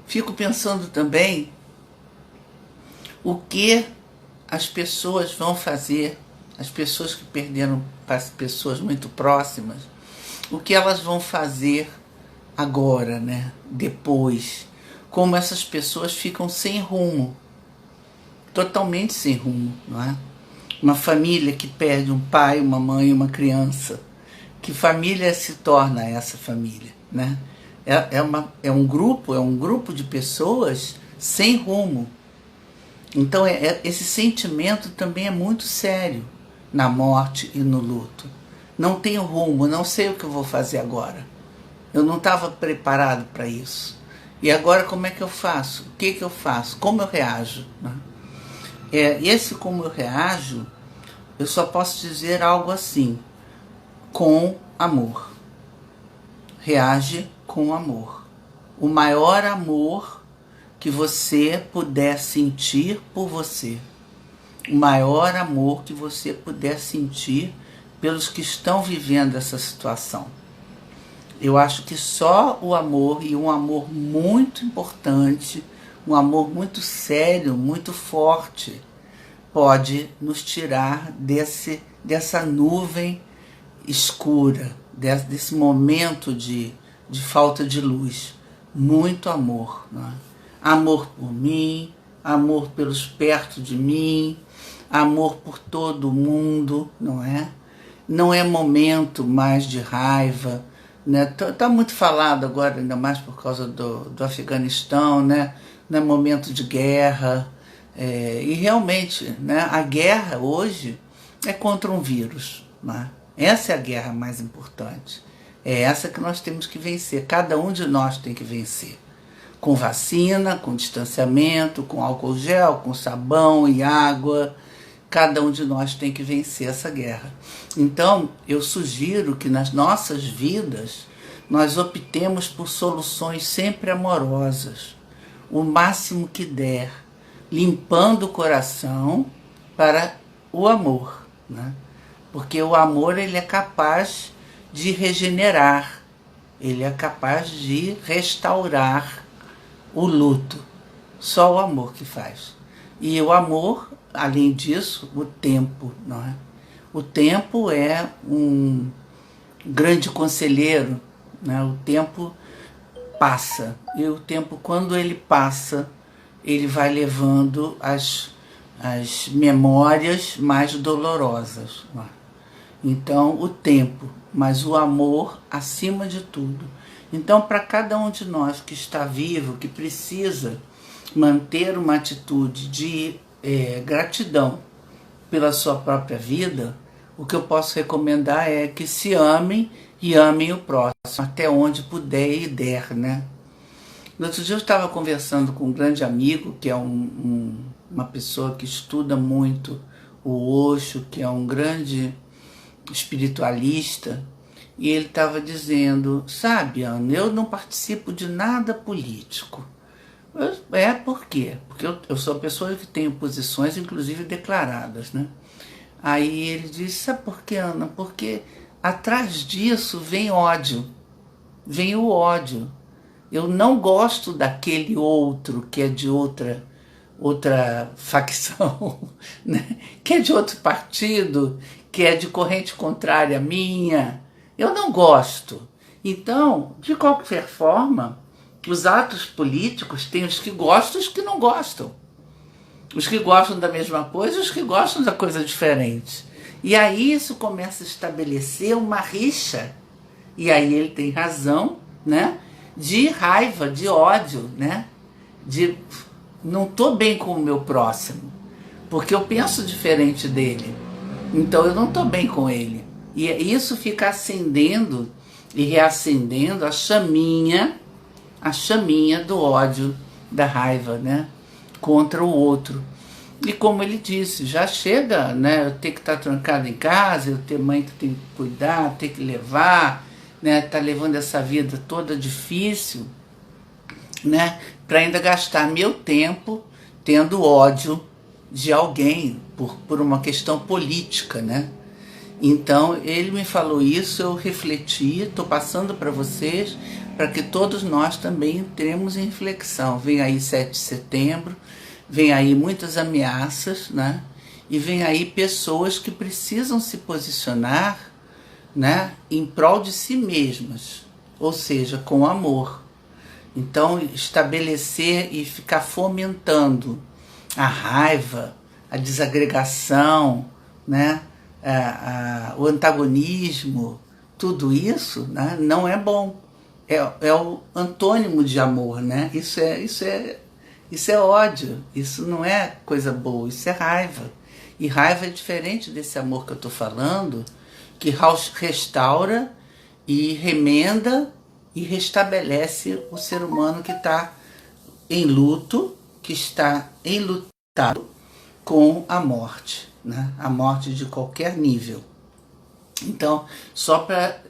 Fico pensando também o que as pessoas vão fazer, as pessoas que perderam pessoas muito próximas, o que elas vão fazer agora, né? Depois. Como essas pessoas ficam sem rumo, totalmente sem rumo, não é? Uma família que perde um pai, uma mãe, uma criança. Que família se torna essa família, né? É um grupo de pessoas sem rumo. Então esse sentimento também é muito sério na morte e no luto. Não tenho rumo, não sei o que eu vou fazer agora. Eu não estava preparado para isso. E agora como é que eu faço? O que eu faço? Como eu reajo? Né? Esse como eu reajo, eu só posso dizer algo assim: com amor. Reage com amor. O maior amor que você puder sentir por você. O maior amor que você puder sentir pelos que estão vivendo essa situação. Eu acho que só o amor, e um amor muito importante, um amor muito sério, muito forte, pode nos tirar dessa nuvem escura, desse momento de falta de luz. Muito amor, né? Amor por mim, amor pelos perto de mim, amor por todo mundo, não é? Não é momento mais de raiva, né? Tá muito falado agora, ainda mais por causa do Afeganistão, né? Não é momento de guerra, E realmente, né, a guerra hoje é contra um vírus, né? Essa é a guerra mais importante. É essa que nós temos que vencer. Cada um de nós tem que vencer. Com vacina, com distanciamento, com álcool gel, com sabão e água. Cada um de nós tem que vencer essa guerra. Então, eu sugiro que nas nossas vidas nós optemos por soluções sempre amorosas, o máximo que der, limpando o coração para o amor, né? Porque o amor, ele é capaz de regenerar, ele é capaz de restaurar o luto. Só o amor que faz. E o amor, além disso, o tempo, não é? O tempo é um grande conselheiro, né? O tempo passa, e o tempo, quando ele passa, ele vai levando as memórias mais dolorosas, não é? Então, o tempo, mas o amor acima de tudo. Então, para cada um de nós que está vivo, que precisa manter uma atitude de gratidão pela sua própria vida, o que eu posso recomendar é que se amem e amem o próximo, até onde puder e der, né? No outro dia eu estava conversando com um grande amigo, que é uma pessoa que estuda muito o Osho, que é um grande espiritualista, e ele estava dizendo, sabe, Ana, eu não participo de nada político. Por quê? Porque eu sou uma pessoa que tenho posições, inclusive declaradas, né? Aí ele disse, sabe por quê, Ana? Porque atrás disso vem ódio, vem o ódio. Eu não gosto daquele outro que é de outra facção, né? Que é de outro partido, que é de corrente contrária à minha. Eu não gosto. Então, de qualquer forma, os atos políticos têm os que gostam e os que não gostam. Os que gostam da mesma coisa e os que gostam da coisa diferente. E aí isso começa a estabelecer uma rixa. E aí ele tem razão, né? De raiva, de ódio, né? De não estou bem com o meu próximo, porque eu penso diferente dele. Então eu não estou bem com ele. E isso fica acendendo e reacendendo a chaminha do ódio, da raiva, né? Contra o outro. E como ele disse, já chega, né? Eu ter que estar trancado em casa, eu ter mãe que tem que cuidar, ter que levar, né? Tá levando essa vida toda difícil, né? Para ainda gastar meu tempo tendo ódio de alguém por uma questão política, né? Então ele me falou isso, eu refleti, estou passando para vocês, para que todos nós também entremos em reflexão. Vem aí 7 de setembro, vem aí muitas ameaças, né? E vem aí pessoas que precisam se posicionar, né, em prol de si mesmas, ou seja, com amor. Então, estabelecer e ficar fomentando a raiva, a desagregação, né, o antagonismo, tudo isso, né, não é bom. É o antônimo de amor, né? Isso é ódio, isso não é coisa boa, isso é raiva. E raiva é diferente desse amor que eu estou falando, que restaura e remenda e restabelece o ser humano que está em luto, que está enlutado com a morte, né? A morte de qualquer nível. Então, só para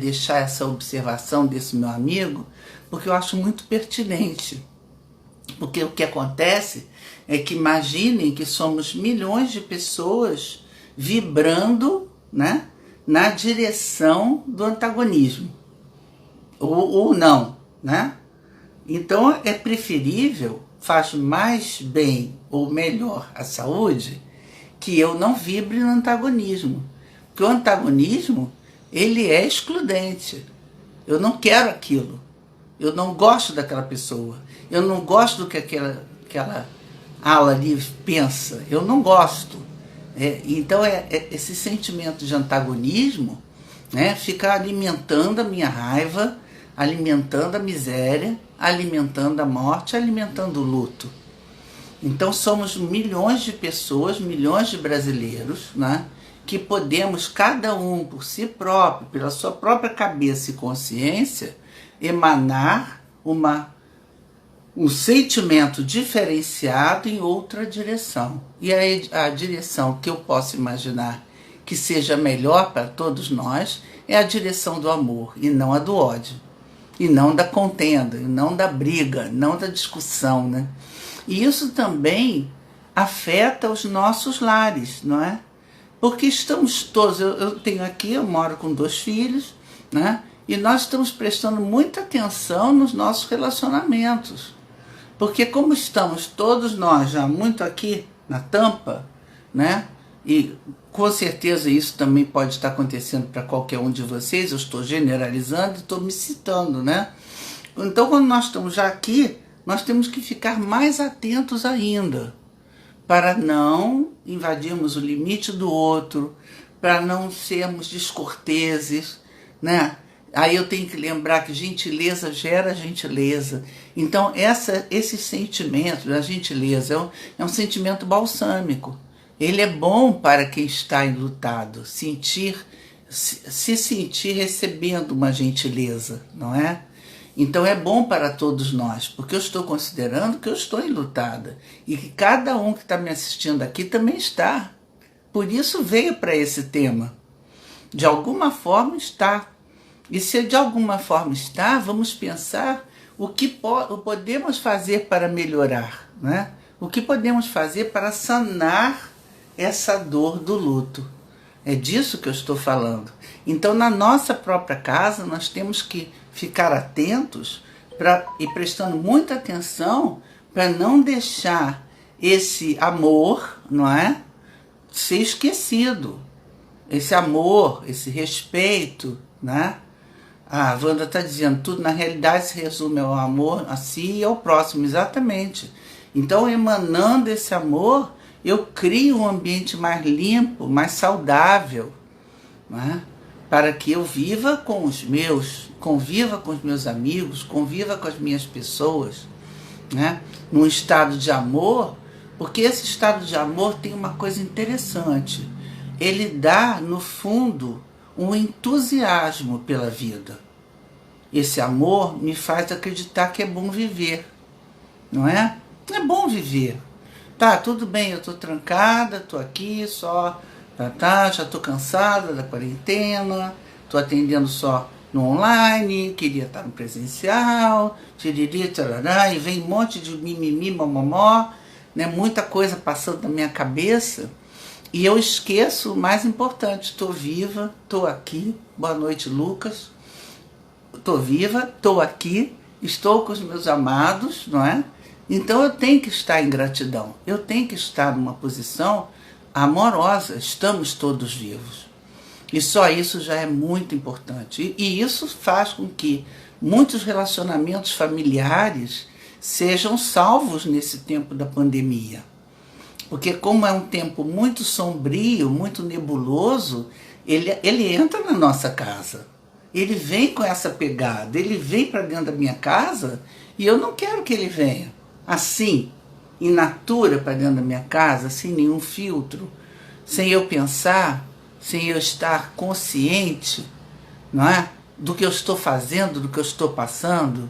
deixar essa observação desse meu amigo, porque eu acho muito pertinente. Porque o que acontece é que imaginem que somos milhões de pessoas vibrando, né, na direção do antagonismo. Ou não, né? Então é preferível, faz mais bem ou melhor à saúde, que eu não vibre no antagonismo. Porque o antagonismo, ele é excludente. Eu não quero aquilo. Eu não gosto daquela pessoa. Eu não gosto do que aquela ala ali pensa. Eu não gosto. Então esse sentimento de antagonismo, né, fica alimentando a minha raiva, alimentando a miséria, alimentando a morte, alimentando o luto. Então somos milhões de pessoas, milhões de brasileiros, né, que podemos, cada um por si próprio, pela sua própria cabeça e consciência, emanar um sentimento diferenciado em outra direção. E aí a direção que eu posso imaginar que seja melhor para todos nós é a direção do amor e não a do ódio, e não da contenda, e não da briga, não da discussão, né? E isso também afeta os nossos lares, não é? Porque estamos todos, eu tenho aqui, eu moro com 2 filhos, né? E nós estamos prestando muita atenção nos nossos relacionamentos. Porque como estamos todos nós já muito aqui na tampa, né? E com certeza isso também pode estar acontecendo para qualquer um de vocês, eu estou generalizando e estou me citando, né? Então quando nós estamos já aqui, nós temos que ficar mais atentos ainda, para não invadirmos o limite do outro, para não sermos descorteses, né? Aí eu tenho que lembrar que gentileza gera gentileza. Então esse sentimento da gentileza é um sentimento balsâmico. Ele é bom para quem está enlutado, se sentir recebendo uma gentileza, não é? Então é bom para todos nós, porque eu estou considerando que eu estou enlutada e que cada um que está me assistindo aqui também está. Por isso veio para esse tema. De alguma forma está. E se de alguma forma está, vamos pensar o que podemos fazer para melhorar, né? O que podemos fazer para sanar essa dor do luto. É disso que eu estou falando. Então, na nossa própria casa, nós temos que ficar atentos e prestando muita atenção para não deixar esse amor, não é, ser esquecido. Esse amor, esse respeito, né? A Wanda está dizendo, tudo na realidade se resume ao amor a si e ao próximo, exatamente. Então, emanando esse amor, eu crio um ambiente mais limpo, mais saudável, né? Para que eu viva com os meus, conviva com os meus amigos, conviva com as minhas pessoas, né? Num estado de amor, porque esse estado de amor tem uma coisa interessante. Ele dá, no fundo, um entusiasmo pela vida. Esse amor me faz acreditar que é bom viver, não é? É bom viver. Tá, tudo bem, eu tô trancada, tô aqui só, já tô cansada da quarentena, tô atendendo só no online, queria estar no presencial, tiriri, tarará, e vem um monte de mimimi, mamomó, né? Muita coisa passando na minha cabeça, e eu esqueço o mais importante, tô viva, tô aqui, boa noite, Lucas, tô viva, tô aqui, estou com os meus amados, não é? Então eu tenho que estar em gratidão, eu tenho que estar numa posição amorosa, estamos todos vivos. E só isso já é muito importante. E isso faz com que muitos relacionamentos familiares sejam salvos nesse tempo da pandemia. Porque como é um tempo muito sombrio, muito nebuloso, ele entra na nossa casa. Ele vem com essa pegada, ele vem para dentro da minha casa e eu não quero que ele venha assim, in natura, para dentro da minha casa, sem nenhum filtro, sem eu pensar, sem eu estar consciente, não é? Do que eu estou fazendo, do que eu estou passando.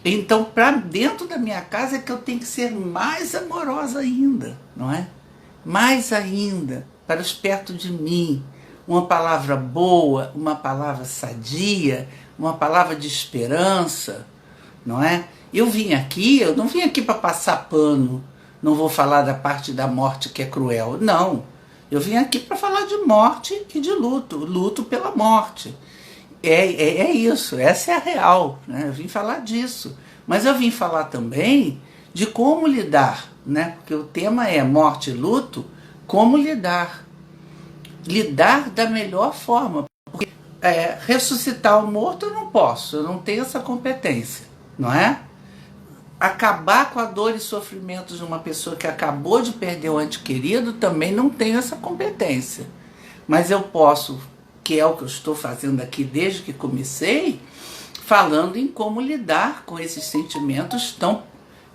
Então, para dentro da minha casa é que eu tenho que ser mais amorosa ainda, não é? Mais ainda, para os perto de mim. Uma palavra boa, uma palavra sadia, uma palavra de esperança, não é? Eu não vim aqui para passar pano, não vou falar da parte da morte que é cruel, não. Eu vim aqui para falar de morte e de luto pela morte. É isso, essa é a real, né? Eu vim falar disso. Mas eu vim falar também de como lidar, né? Porque o tema é morte e luto, como lidar. Lidar da melhor forma. Porque ressuscitar o morto eu não posso, eu não tenho essa competência, não é? Acabar com a dor e sofrimento de uma pessoa que acabou de perder o ente querido, também não tenho essa competência. Mas eu posso, que é o que eu estou fazendo aqui desde que comecei, falando em como lidar com esses sentimentos tão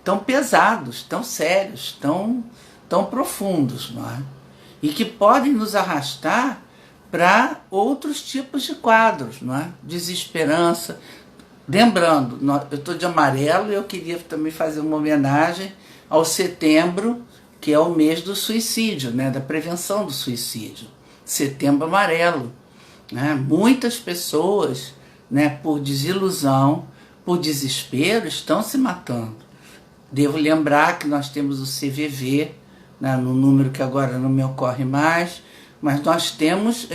tão pesados, tão sérios, tão profundos, não é? E que podem nos arrastar para outros tipos de quadros, não é? Desesperança. Lembrando, eu estou de amarelo e eu queria também fazer uma homenagem ao setembro, que é o mês do suicídio, né? Da prevenção do suicídio. Setembro Amarelo. Né? Muitas pessoas, né, por desilusão, por desespero, estão se matando. Devo lembrar que nós temos o CVV, né, no número que agora não me ocorre mais, mas nós temos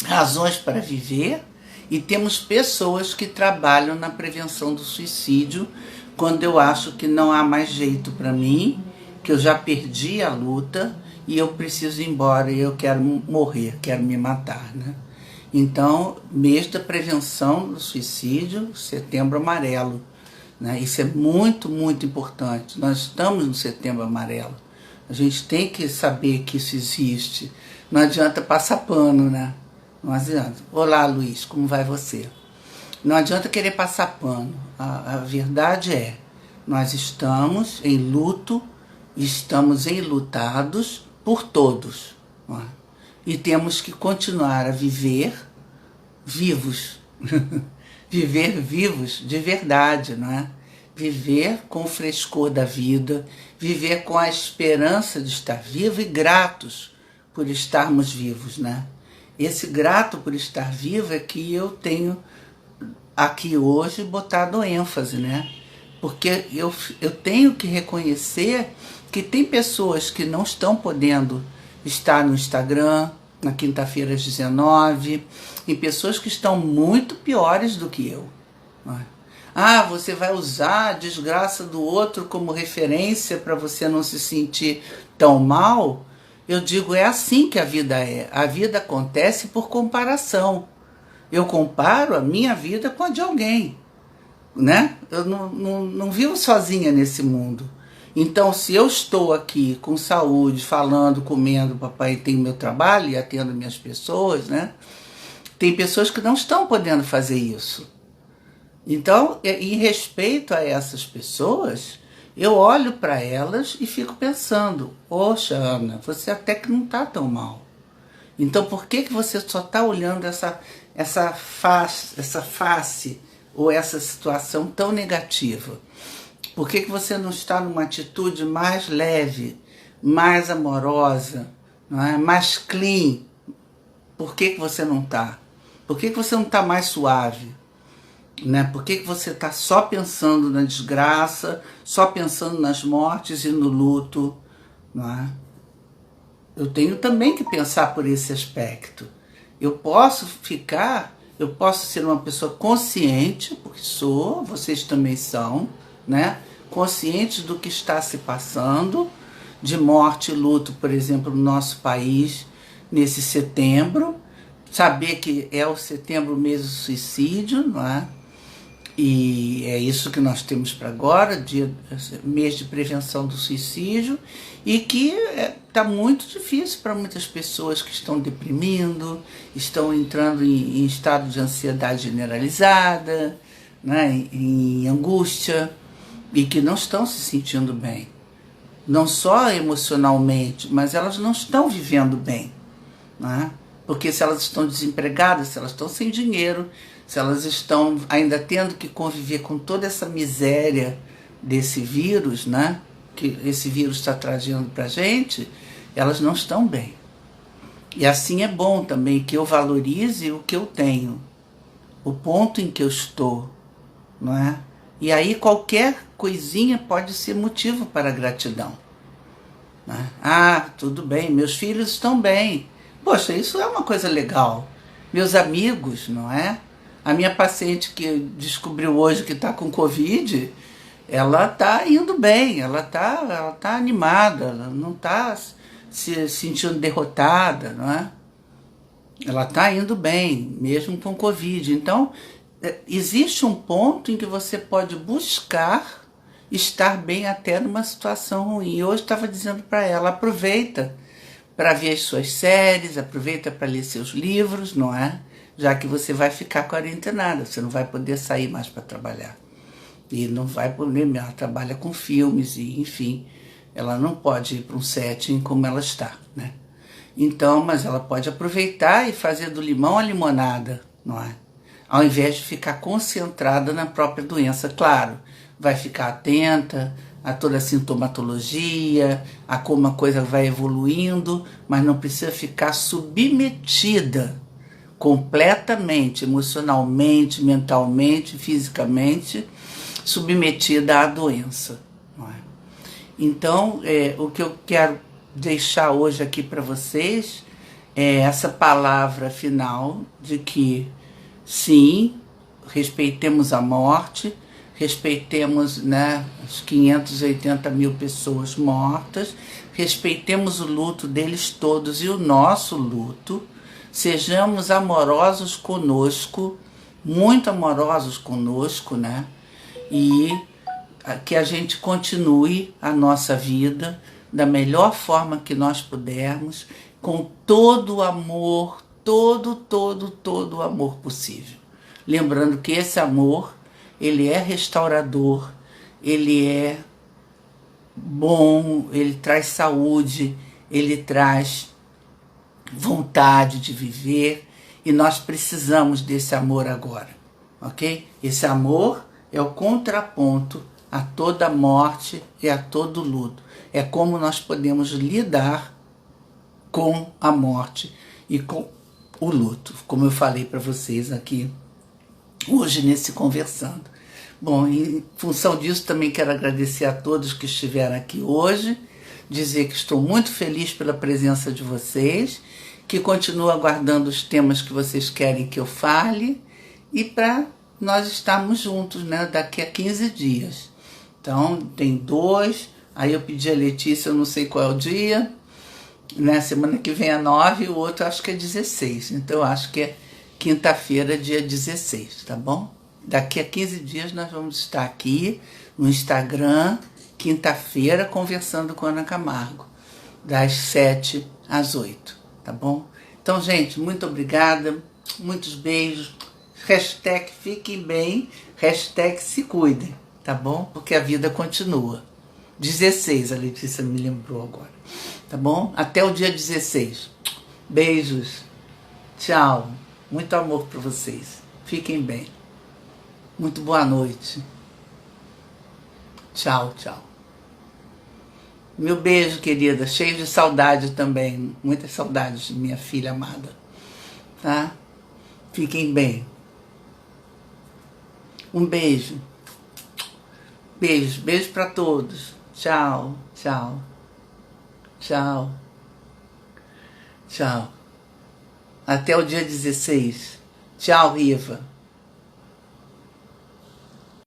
razões para viver e temos pessoas que trabalham na prevenção do suicídio quando eu acho que não há mais jeito para mim, que eu já perdi a luta e eu preciso ir embora e eu quero morrer, quero me matar, né? Então, mês da prevenção do suicídio, Setembro Amarelo, né? Isso é muito, muito importante. Nós estamos no Setembro Amarelo. A gente tem que saber que isso existe. Não adianta passar pano, né? Não adianta. Olá, Luiz, como vai você? Não adianta querer passar pano. A verdade é, nós estamos em luto, estamos enlutados por todos, não é? E temos que continuar a viver vivos, viver vivos de verdade, não é? Viver com o frescor da vida, viver com a esperança de estar vivo e gratos por estarmos vivos, né? Esse grato por estar vivo é que eu tenho aqui hoje botado ênfase, né? Porque eu tenho que reconhecer que tem pessoas que não estão podendo estar no Instagram na quinta-feira às 19, e pessoas que estão muito piores do que eu. Não é? Ah, você vai usar a desgraça do outro como referência para você não se sentir tão mal? Eu digo, é assim que a vida é. A vida acontece por comparação. Eu comparo a minha vida com a de alguém, né? Eu não vivo sozinha nesse mundo. Então, se eu estou aqui com saúde, falando, comendo, papai tem meu trabalho e atendo minhas pessoas, né? Tem pessoas que não estão podendo fazer isso. Então, em respeito a essas pessoas, eu olho para elas e fico pensando, poxa, Ana, você até que não está tão mal. Então, por que você só está olhando essa face ou essa situação tão negativa? Por que você não está numa atitude mais leve, mais amorosa, não é? Mais clean? Por que você não está? Por que você não está mais suave? Né? Por que você está só pensando na desgraça, só pensando nas mortes e no luto? Não é? Eu tenho também que pensar por esse aspecto. Eu posso ser uma pessoa consciente, porque sou, vocês também são, né? Conscientes do que está se passando, de morte e luto, por exemplo, no nosso país, nesse setembro, saber que é o setembro, o mês do suicídio, não é? E é isso que nós temos para agora, mês de prevenção do suicídio, e que está muito difícil para muitas pessoas que estão deprimindo, estão entrando em estado de ansiedade generalizada, né, em angústia, e que não estão se sentindo bem. Não só emocionalmente, mas elas não estão vivendo bem, né? Porque se elas estão desempregadas, se elas estão sem dinheiro, se elas estão ainda tendo que conviver com toda essa miséria desse vírus, né, que esse vírus está trazendo para a gente, elas não estão bem. E assim é bom também que eu valorize o que eu tenho, o ponto em que eu estou, não é? E aí qualquer coisinha pode ser motivo para gratidão. Né? Ah, tudo bem, meus filhos estão bem. Poxa, isso é uma coisa legal. Meus amigos, não é? A minha paciente que descobriu hoje que está com Covid, ela está indo bem, ela tá animada, ela não está se sentindo derrotada, não é? Ela está indo bem, mesmo com Covid. Então, existe um ponto em que você pode buscar estar bem até numa situação ruim. E hoje estava dizendo para ela, aproveita para ver as suas séries, aproveita para ler seus livros, não é? Já que você vai ficar quarentenada, você não vai poder sair mais para trabalhar. E não vai poder, ela trabalha com filmes e, enfim, ela não pode ir para um setting como ela está, né? Então, mas ela pode aproveitar e fazer do limão a limonada, não é? Ao invés de ficar concentrada na própria doença. Claro, vai ficar atenta a toda a sintomatologia, a como a coisa vai evoluindo, mas não precisa ficar submetida completamente, emocionalmente, mentalmente, fisicamente, submetida à doença, não é? Então, o que eu quero deixar hoje aqui para vocês é essa palavra final de que, sim, respeitemos a morte, respeitemos, né, as 580 mil pessoas mortas, respeitemos o luto deles todos e o nosso luto, sejamos amorosos conosco, muito amorosos conosco, né, e que a gente continue a nossa vida da melhor forma que nós pudermos, com todo o amor, todo o amor possível. Lembrando que esse amor, ele é restaurador, ele é bom, ele traz saúde, ele traz vontade de viver, e nós precisamos desse amor agora, ok? Esse amor é o contraponto a toda morte e a todo luto. É como nós podemos lidar com a morte e com o luto, como eu falei para vocês aqui hoje nesse Conversando. Bom, em função disso também quero agradecer a todos que estiveram aqui hoje, dizer que estou muito feliz pela presença de vocês, que continuo aguardando os temas que vocês querem que eu fale e para nós estarmos juntos, né, daqui a 15 dias. Então, tem 2, aí eu pedi a Letícia, eu não sei qual é o dia, né, semana que vem é 9 e o outro acho que é 16, então eu acho que é quinta-feira, dia 16, tá bom? Daqui a 15 dias nós vamos estar aqui no Instagram, quinta-feira, conversando com Ana Camargo, das 7 às 8, tá bom? Então, gente, muito obrigada, muitos beijos, hashtag fiquem bem, hashtag se cuidem, tá bom? Porque a vida continua. 16, a Letícia me lembrou agora, tá bom? Até o dia 16. Beijos, tchau, muito amor para vocês, fiquem bem. Muito boa noite. Tchau, tchau. Meu beijo, querida. Cheio de saudade também. Muitas saudades de minha filha amada. Tá? Fiquem bem. Um beijo. Beijo. Beijo para todos. Tchau, tchau. Tchau. Tchau. Até o dia 16. Tchau, Riva.